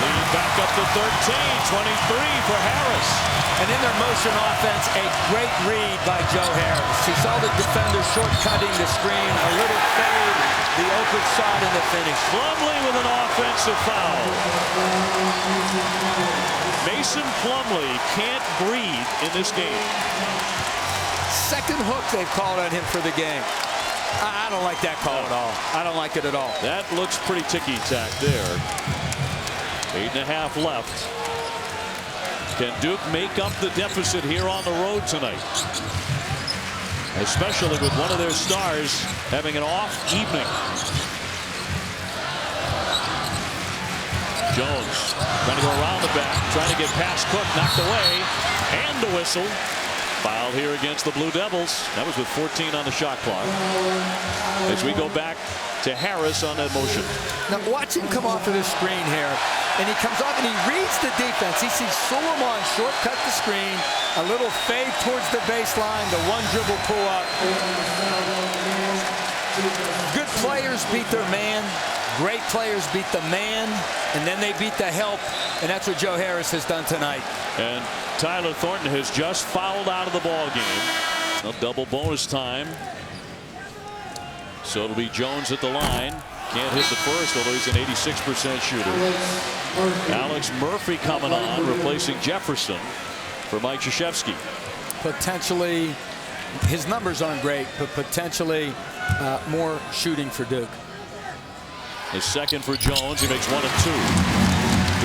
A: Lead back up to 13, 23 for Harris.
B: And in their motion offense, a great read by Joe Harris. He saw the defender short-cutting the screen, a little fade, the open shot, and the finish.
A: Plumlee with an offensive foul. Mason Plumlee can't breathe in this game.
B: Second hook they've called on him for the game. I don't like that call at all. I don't like it at all.
A: That looks pretty ticky-tack there. 8.5 left. Can Duke make up the deficit here on the road tonight? especially with one of their stars having an off evening. Jones trying to go around the back, trying to get past Cook, knocked away, and the whistle. Foul here against the Blue Devils. That was with 14 on the shot clock. As we go back to Harris on that motion.
B: Now watch him come off of the screen here. And he comes off and he reads the defense. He sees Suleiman shortcut the screen. A little fade towards the baseline. The one dribble pull up. Good players beat their man. Great players beat the man. And then they beat the help. And that's what Joe Harris has done tonight.
A: And Tyler Thornton has just fouled out of the ball game. A double bonus time. So it'll be Jones at the line. Can't hit the first, although he's an 86% shooter. Alex Murphy coming on, replacing Jefferson for Mike Krzyzewski.
B: Potentially, his numbers aren't great, but potentially more shooting for Duke.
A: His second for Jones. He makes 1 of 2.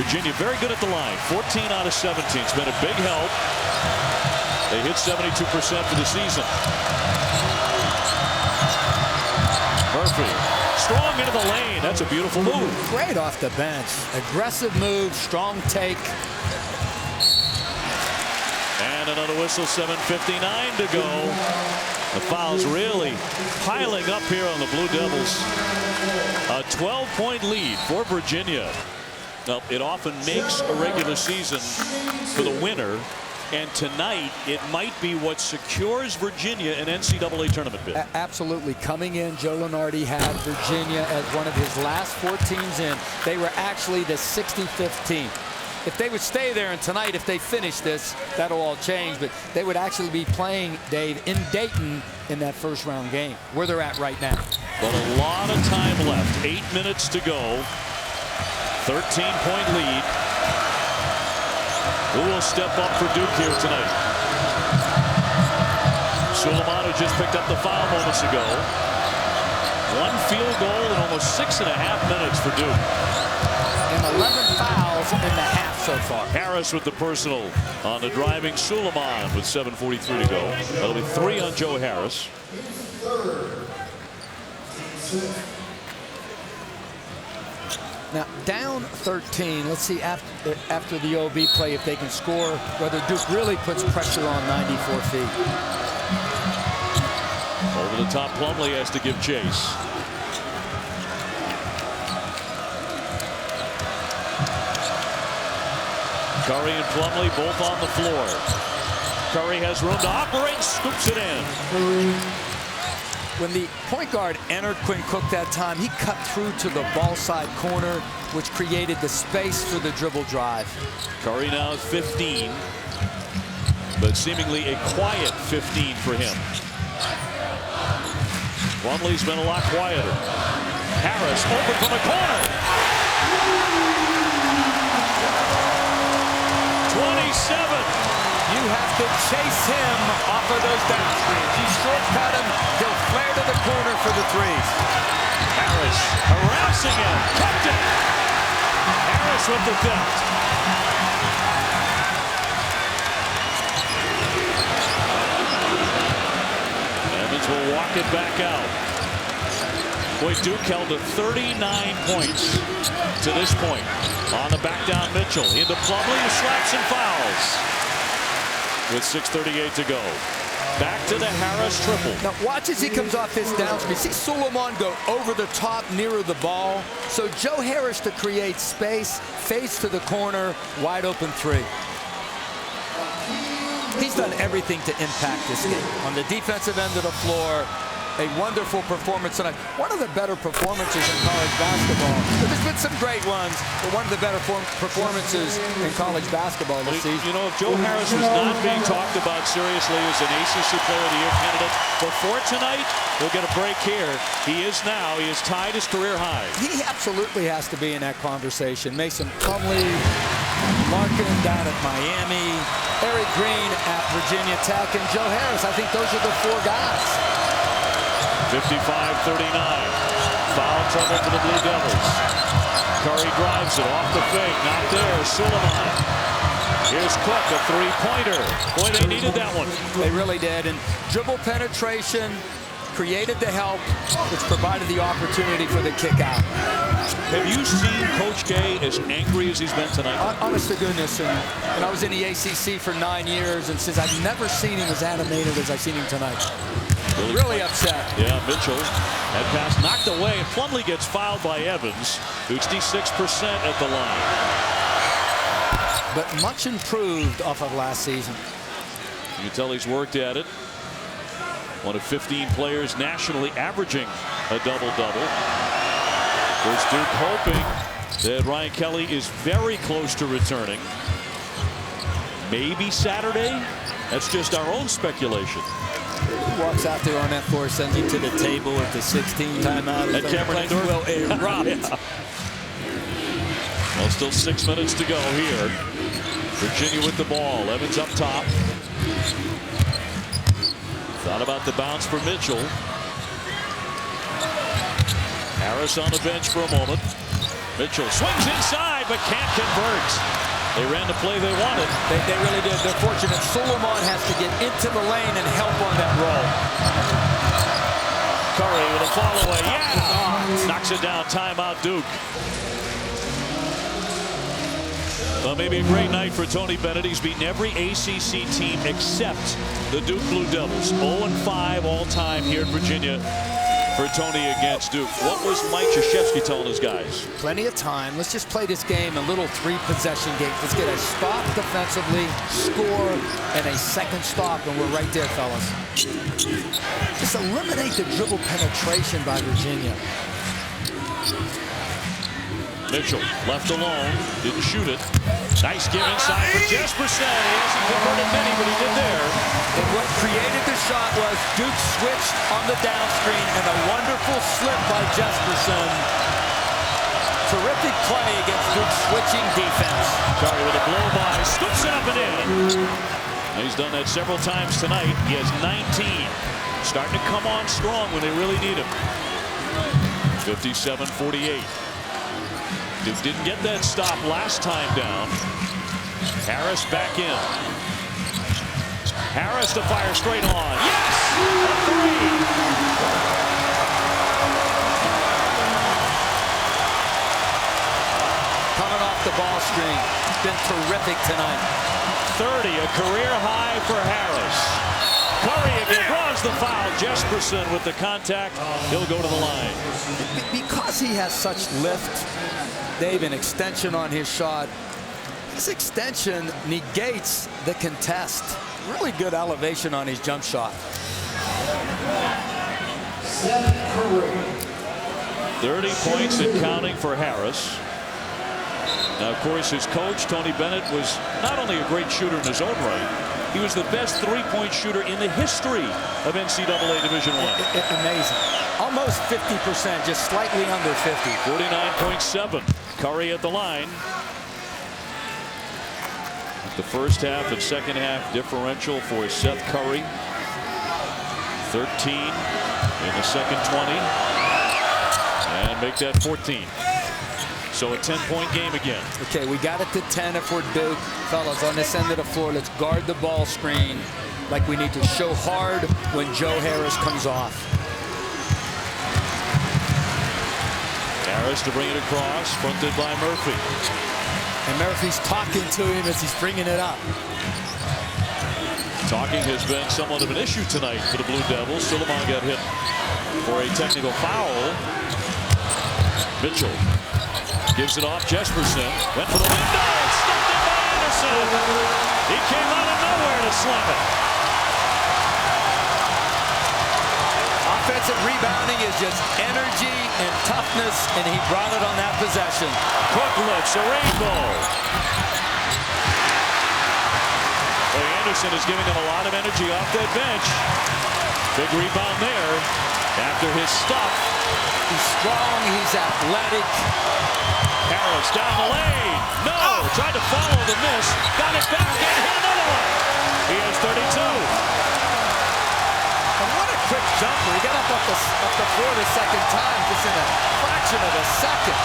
A: Virginia very good at the line. 14 out of 17. It's been a big help. They hit 72% for the season. Murphy. Strong into the lane. That's a beautiful move.
B: Great off the bench. Aggressive move, strong take.
A: And another whistle, 7:59 to go. The fouls really piling up here on the Blue Devils. A 12-point lead for Virginia. Now, it often makes a regular season for the winner. And tonight, it might be what secures Virginia an NCAA tournament bid.
B: Absolutely. Coming in, Joe Lunardi had Virginia as one of his last 4 teams in. They were actually the 65th team. If they would stay there, and tonight, if they finish this, that'll all change. But they would actually be playing, Dave, in Dayton in that first round game, where they're at right now.
A: But a lot of time left. 8 minutes to go. 13-point lead. Who will step up for Duke here tonight? Suleiman, who just picked up the foul moments ago. 1 field goal in almost 6.5 minutes for Duke.
B: And 11 fouls in the half so far.
A: Harris with the personal on the driving Suleiman with 7:43 to go. That'll be 3 on Joe Harris.
B: Now, down 13, let's see after the OB play if they can score, whether Duke really puts pressure on 94 feet.
A: Over the top, Plumlee has to give chase. Curry and Plumlee both on the floor. Curry has room to operate, scoops it in.
B: When the point guard entered Quinn Cook that time, he cut through to the ball side corner, which created the space for the dribble drive.
A: Curry now 15, but seemingly a quiet 15 for him. Plumlee's been a lot quieter. Harris open from the corner. 27.
B: You have to chase him off of those downscreens. You shortcut him, he'll flare to the corner for the threes.
A: Harris harassing him, kept it. Harris with the theft. Evans will walk it back out. Boy, Duke held to 39 points to this point. On the back down, Mitchell into Plumlee, who slaps and fouls. With 6:38 to go. Back to the Harris triple.
B: Now watch as he comes off his downscreen. See Suleiman go over the top nearer the ball. So Joe Harris to create space, fades to the corner, wide open 3. He's done everything to impact this game. On the defensive end of the floor, a wonderful performance tonight. One of the better performances in college basketball. There's been some great ones, but one of the better performances in college basketball this season.
A: You know, if Joe Harris was not being talked about seriously as an ACC Player of the Year candidate before tonight, we'll get a break here. He is now. He has tied his career high.
B: He absolutely has to be in that conversation. Mason Plumlee, Larkin down at Miami, Eric Green at Virginia Tech, and Joe Harris. I think those are the 4 guys.
A: 55-39. Foul trouble for the Blue Devils. Curry drives it off the fake. Not there. Suleiman. Here's Cook, a three-pointer. Boy, they needed that one.
B: They really did. And dribble penetration created the help, which provided the opportunity for the kick out.
A: Have you seen Coach K as angry as he's been tonight?
B: Honest to goodness, and I was in the ACC for 9 years, and since I've never seen him as animated as I've seen him tonight. Really upset.
A: Yeah, Mitchell. That pass knocked away, and Plumlee gets fouled by Evans, who's 66% at the line.
B: But much improved off of last season.
A: You can tell he's worked at it. One of 15 players nationally averaging a double-double. There's Duke hoping that Ryan Kelly is very close to returning. Maybe Saturday? That's just our own speculation.
B: He walks out there on that floor, sends you to the table at the 16 timeout.
A: That Cameron Indoor
B: will erupt.
A: Yeah. Well, still 6 minutes to go here. Virginia with the ball. Evans up top. Thought about the bounce for Mitchell. Harris on the bench for a moment. Mitchell swings inside but can't convert. They ran the play they wanted.
B: They really did. They're fortunate. Solomon has to get into the lane and help on that roll.
A: Curry with a fall away. Yeah! Knocks it down. Timeout Duke. Well, maybe a great night for Tony Bennett. He's beaten every ACC team except the Duke Blue Devils. 0-5 all-time here in Virginia for Tony against Duke. What was Mike Krzyzewski telling his guys?
B: Plenty of time. Let's just play this game a little three-possession game. Let's get a stop defensively, score, and a second stop, and we're right there, fellas. Just eliminate the dribble penetration by Virginia.
A: Mitchell left alone, didn't shoot it. Nice give inside for Jesperson. He hasn't converted many, but he did there.
B: And what created the shot was Duke switched on the down screen and a wonderful slip by Jesperson. Terrific play against Duke's switching defense.
A: Curry with a blow by, scoops it up and in. He's done that several times tonight. He has 19. Starting to come on strong when they really need him. 57-48. Duke didn't get that stop last time down. Harris back in. Harris to fire straight on. Yes! A three!
B: Coming off the ball screen. It's been terrific tonight.
A: 30, a career high for Harris. Curry again draws the foul. Jesperson with the contact. He'll go to the line.
B: Because he has such lift, Dave, an extension on his shot. This extension negates the contest. Really good elevation on his jump shot.
A: 30 points and counting for Harris. Now, of course, his coach, Tony Bennett, was not only a great shooter in his own right, he was the best three-point shooter in the history of NCAA Division I.
B: Amazing. Almost 50%, just slightly under 50.
A: 49.7. Curry at the line. The first half and second half differential for Seth Curry. 13 in the second 20. And make that 14. So a 10-point game again.
B: Okay, we got it to 10 if we're Duke. Fellas, on this end of the floor, let's guard the ball screen like we need to. Show hard when Joe Harris comes off.
A: Harris to bring it across, fronted by Murphy.
B: And Murphy's talking to him as he's bringing it up.
A: Talking has been somewhat of an issue tonight for the Blue Devils. Solomon got hit for a technical foul. Mitchell gives it off. Jesperson went for the window. It's stuffed in by Anderson. He came out of nowhere to slam it.
B: Offensive rebounding is just energy and toughness, and he brought it on that possession.
A: Cook lifts a rainbow. Well, Anderson is giving them a lot of energy off that bench. Big rebound there after his stuff.
B: He's strong, he's athletic.
A: Harris down the lane. No, tried to follow the miss. Got it back and hit another one. He has 32.
B: And what a quick jumper. He got up the floor the second time, just in a fraction of a second.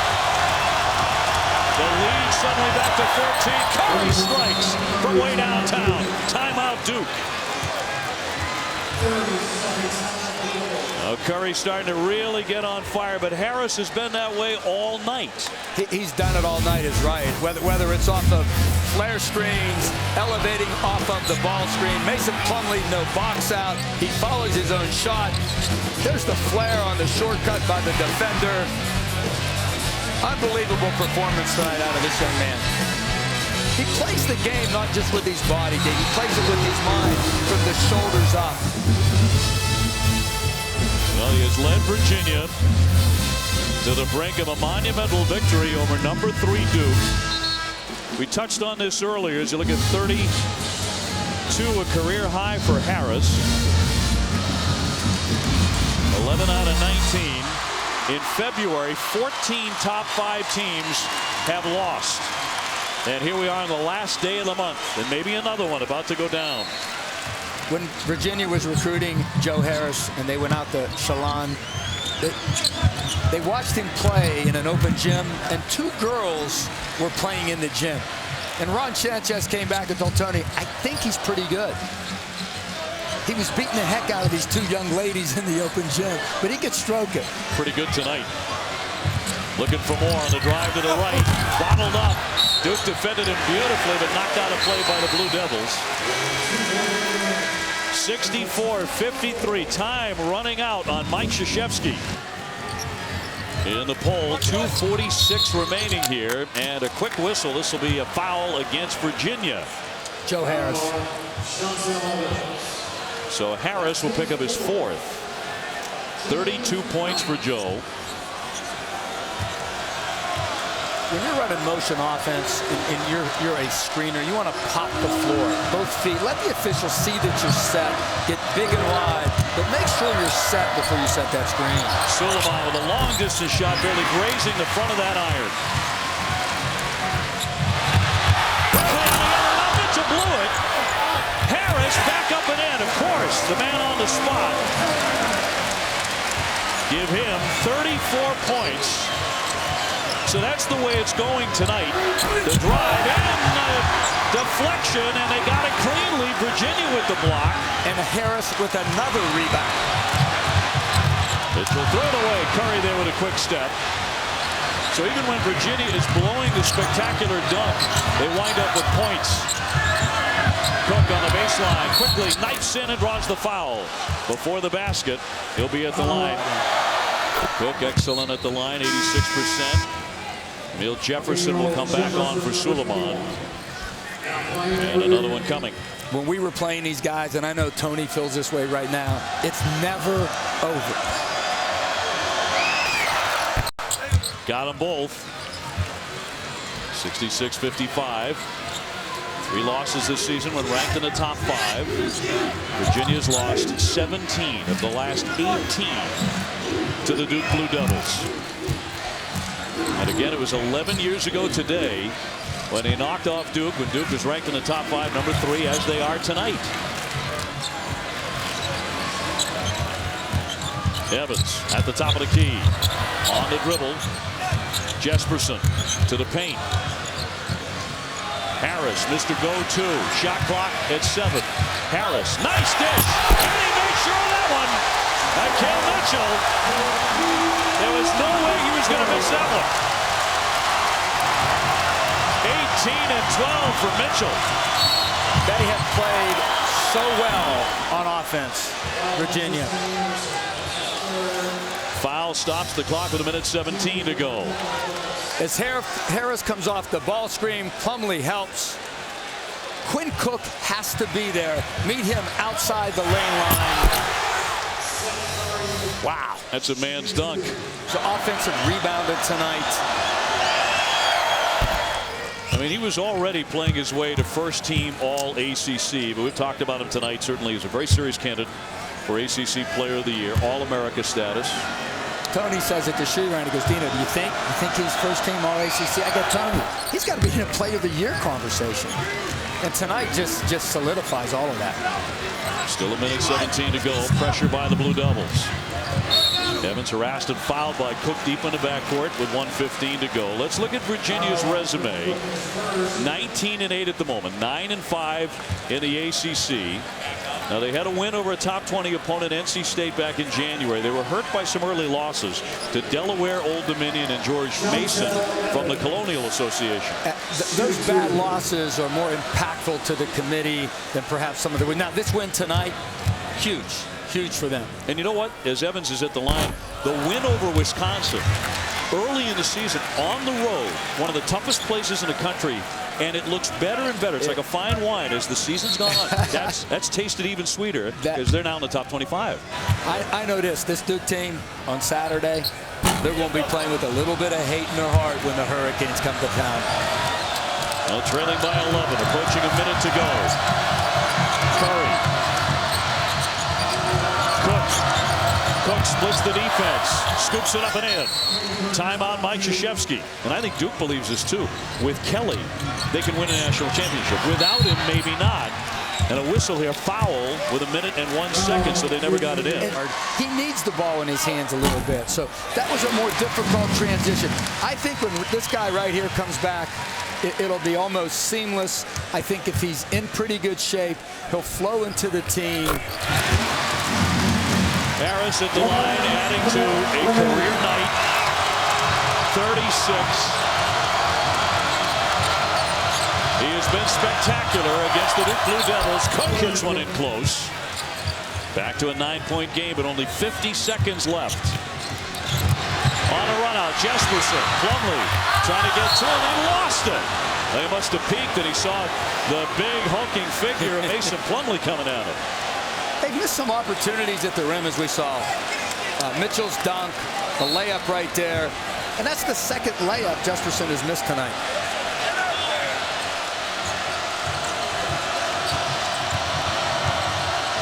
A: The lead suddenly back to 14. Curry strikes from way downtown. Timeout, Duke. Curry starting to really get on fire, but Harris has been that way all night.
B: He's done it all night, is right. Whether it's off of flare screens, elevating off of the ball screen. Mason Plumlee, no box out. He follows his own shot. There's the flare on the shortcut by the defender. Unbelievable performance tonight out of this young man. He plays the game not just with his body, Dave. He plays it with his mind from the shoulders up.
A: Well, he has led Virginia to the brink of a monumental victory over number 3 Duke. We touched on this earlier as you look at 32, a career high for Harris. 11 out of 19. In February, 14 top 5 teams have lost. And here we are on the last day of the month, and maybe another one about to go down.
B: When Virginia was recruiting Joe Harris and they went out to Chelan, they watched him play in an open gym, and 2 girls were playing in the gym. And Ron Sanchez came back and told Tony, I think he's pretty good. He was beating the heck out of these 2 young ladies in the open gym, but he could stroke it. Pretty good tonight.
A: Looking for more on the drive to the right. Bottled up. Duke defended him beautifully, but knocked out a play by the Blue Devils. 64-53. Time running out on Mike Krzyzewski. In the pole, 2:46 remaining here, and a quick whistle. This will be a foul against Virginia.
B: Joe Harris.
A: So Harris will pick up his 4th. 32 points for Joe.
B: When you're running motion offense and you're a screener, you want to pop the floor, both feet. Let the officials see that you're set, get big and wide, but make sure you're set before you set that screen.
A: Suleiman with a long distance shot, barely grazing the front of that iron. Mitchell blew it. Harris back up and in. Of course, the man on the spot. Give him 34 points. So that's the way it's going tonight. The drive and deflection, and they got it cleanly. Virginia with the block.
B: And Harris with another rebound.
A: Mitchell throw it away. Curry there with a quick step. So even when Virginia is blowing the spectacular dunk, they wind up with points. Cook on the baseline, quickly knifes in and draws the foul. Before the basket, he'll be at the line. Cook excellent at the line, 86%. Emil Jefferson will come back on for Suleiman. And another one coming.
B: When we were playing these guys, and I know Tony feels this way right now, it's never over.
A: Got them both. 66-55. 3 losses this season when ranked in the top 5. Virginia's lost 17 of the last 18 to the Duke Blue Devils. And again, it was 11 years ago today when they knocked off Duke, when Duke was ranked in the top 5, number 3, as they are tonight. Evans at the top of the key. On the dribble. Jesperson to the paint. Harris, Mr. Go-To. Shot clock at 7. Harris, nice dish. And he made sure of that one. By Kel Mitchell. There was no way he was going to miss that one. 18 and 12 for Mitchell.
B: They have played so well on offense, Virginia.
A: Foul stops the clock with 1:17 to go.
B: As Harris comes off the ball screen, Plumlee helps. Quinn Cook has to be there. Meet him outside the lane line. Wow.
A: That's a man's dunk.
B: So offensive rebounded tonight.
A: I mean, he was already playing his way to first team all ACC, but we've talked about him tonight. Certainly he's a very serious candidate for ACC Player of the Year, All-America status.
B: Tony says it to Sheeran. He goes, Dino, do you think he's first team all ACC? I go, Tony, he's got to be in a Player of the Year conversation. And tonight just solidifies all of that.
A: Still 1:17 to go. Pressure by the Blue Devils. Evans harassed and fouled by Cook deep in the backcourt with 1:15 to go. Let's look at Virginia's resume. 19-8 at the moment, 9-5 in the ACC. Now, they had a win over a top 20 opponent, NC State, back in January. They were hurt by some early losses to Delaware, Old Dominion, and George Mason from the Colonial Association.
B: Those bad losses are more impactful to the committee than perhaps some of the wins. Now, this win tonight, huge for them.
A: And you know what? As Evans is at the line, the win over Wisconsin early in the season on the road, one of the toughest places in the country, and it looks better and better. It's like a fine wine as the season's gone on. That's tasted even sweeter because they're now in the top 25.
B: I know this Duke team on Saturday, they're going to be playing with a little bit of hate in their heart when the Hurricanes come to town.
A: Well, trailing by 11, approaching a minute to go. Curry. Cook splits the defense, scoops it up and in. Timeout, Mike Krzyzewski. And I think Duke believes this too. With Kelly, they can win a national championship. Without him, maybe not. And a whistle here, foul with 1 minute and 1 second, so they never got it in.
B: He needs the ball in his hands a little bit, so that was a more difficult transition. I think when this guy right here comes back, it'll be almost seamless. I think if he's in pretty good shape, he'll flow into the team.
A: Harris at the line, adding to a career night. 36. He has been spectacular against the Duke Blue Devils. Cook hits one in close. Back to a 9-point game, but only 50 seconds left. On a run out, Jesperson, Plumlee trying to get to it, and lost it. They must have peeked, and he saw the big hulking figure of Mason Plumlee coming at him.
B: They missed some opportunities at the rim, as we saw. Mitchell's dunk, the layup right there. And that's the second layup Jesperson has missed tonight.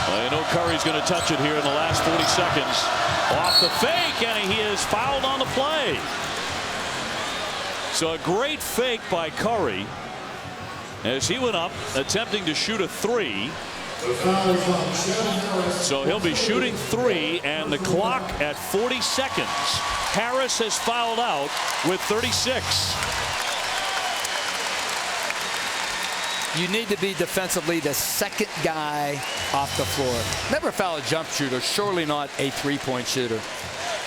A: Well, you know Curry's going to touch it here in the last 40 seconds. Off the fake, and he is fouled on the play. So a great fake by Curry as he went up attempting to shoot a three. So he'll be shooting three, and the clock at 40 seconds. Harris has fouled out with 36.
B: You need to be defensively the second guy off the floor. Never foul a jump shooter, surely not a three-point shooter.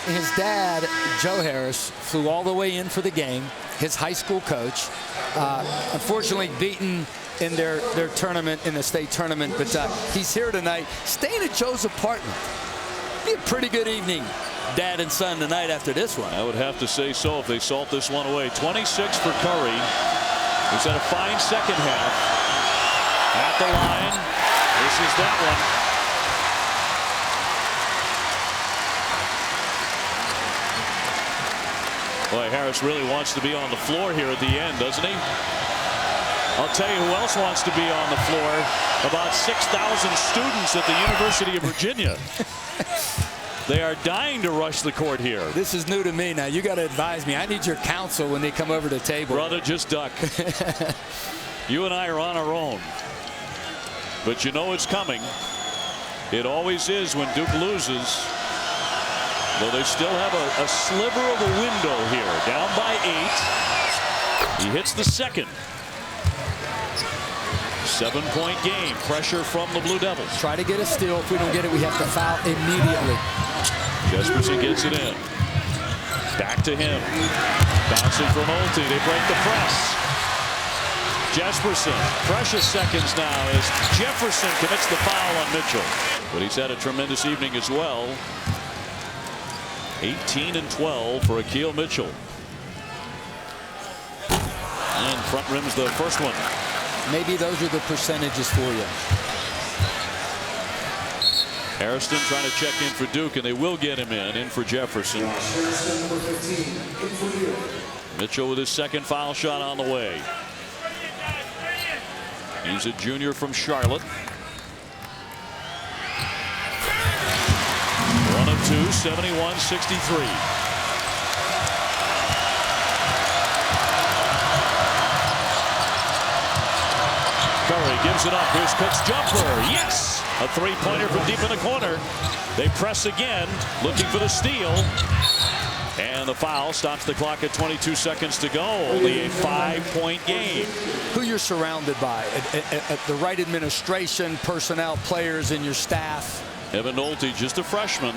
B: And his dad, Joe Harris, flew all the way in for the game, his high school coach. Unfortunately beaten in their tournament, in the state tournament, but he's here tonight, staying at Joe's apartment. Be a pretty good evening, dad and son, tonight after this one.
A: I would have to say so if they salt this one away. 26 for Curry. He's had a fine second half. At the line, this is that one. Boy, Harris really wants to be on the floor here at the end, doesn't he? I'll tell you who else wants to be on the floor. About 6,000 students at the University of Virginia. They are dying to rush the court here.
B: This is new to me now. You got to advise me. I need your counsel when they come over the table.
A: Brother, just duck. You and I are on our own. But you know it's coming. It always is when Duke loses. Though they still have a sliver of a window here. Down by 8. He hits the second. 7-point game. Pressure from the Blue Devils.
B: Try to get a steal. If we don't get it, we have to foul immediately.
A: Jesperson gets it in. Back to him. Bouncing from Olte. They break the press. Jesperson, precious seconds now as Jefferson commits the foul on Mitchell. But he's had a tremendous evening as well. 18 and 12 for Akil Mitchell. And front rim's the first one.
B: Maybe those are the percentages for you.
A: Harrison trying to check in for Duke, and they will get him in for Jefferson. Mitchell with his second foul shot on the way. He's a junior from Charlotte. 1 of 2, 71-63. Curry gives it up. Here's Cook's jumper. Yes! A three-pointer from deep in the corner. They press again, looking for the steal. And the foul stops the clock at 22 seconds to go. Only a 5-point game.
B: Who you're surrounded by, the right administration, personnel, players, and your staff.
A: Evan Nolte, just a freshman.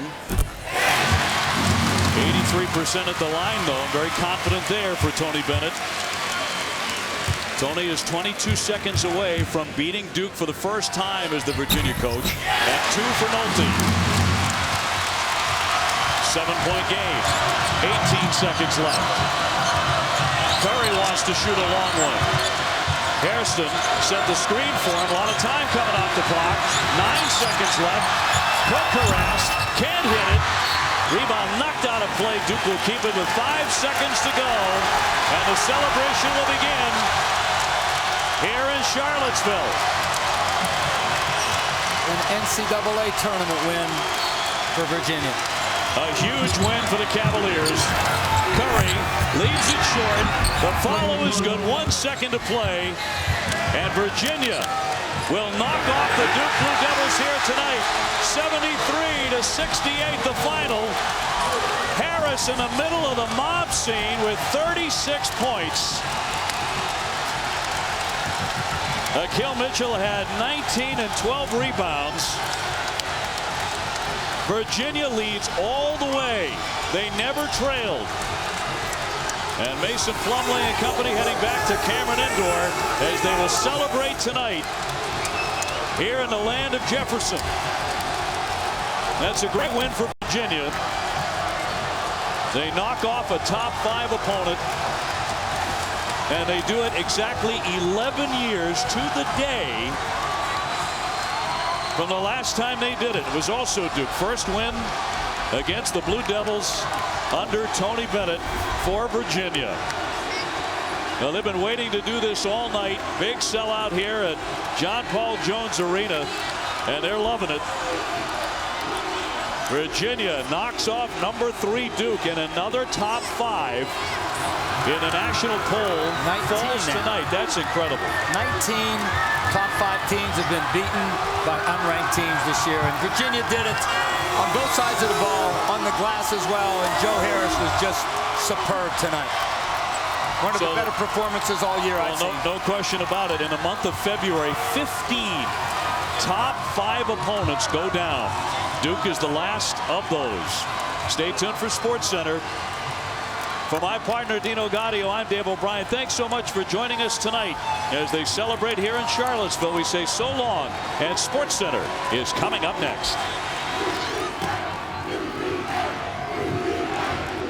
A: 83% at the line, though. Very confident there for Tony Bennett. Tony is 22 seconds away from beating Duke for the first time as the Virginia coach. At 2 for Nolte. 7-point game. 18 seconds left. Curry wants to shoot a long one. Hairston set the screen for him. A lot of time coming off the clock. 9 seconds left. Cook harassed. Can't hit it. Rebound knocked out of play. Duke will keep it with 5 seconds to go. And the celebration will begin here in Charlottesville.
B: An NCAA tournament win for Virginia.
A: A huge win for the Cavaliers. Curry leaves it short. The follow is good. 1 second to play. And Virginia will knock off the Duke Blue Devils here tonight. 73-68 the final. Harris in the middle of the mob scene with 36 points. Akil Mitchell had 19 and 12 rebounds. Virginia leads all the way. They never trailed. And Mason Plumlee and company heading back to Cameron Indoor as they will celebrate tonight here in the land of Jefferson. That's a great win for Virginia. They knock off a top 5 opponent. And they do it exactly 11 years to the day from the last time they did it. It was also Duke. First win against the Blue Devils under Tony Bennett for Virginia. Now they've been waiting to do this all night. Big sellout here at John Paul Jones Arena, and they're loving it. Virginia knocks off number 3 Duke, and another top 5 in the national poll falls tonight. That's incredible. 19 top 5 teams have been beaten by unranked teams this year, and Virginia did it on both sides of the ball, on the glass as well, and Joe Harris was just superb tonight. One of the better performances all year, I'd say. No question about it. In the month of February, 15 top 5 opponents go down. Duke is the last of those. Stay tuned for SportsCenter. For my partner, Dino Gaudio, I'm Dave O'Brien. Thanks so much for joining us tonight. As they celebrate here in Charlottesville, we say so long, and SportsCenter is coming up next.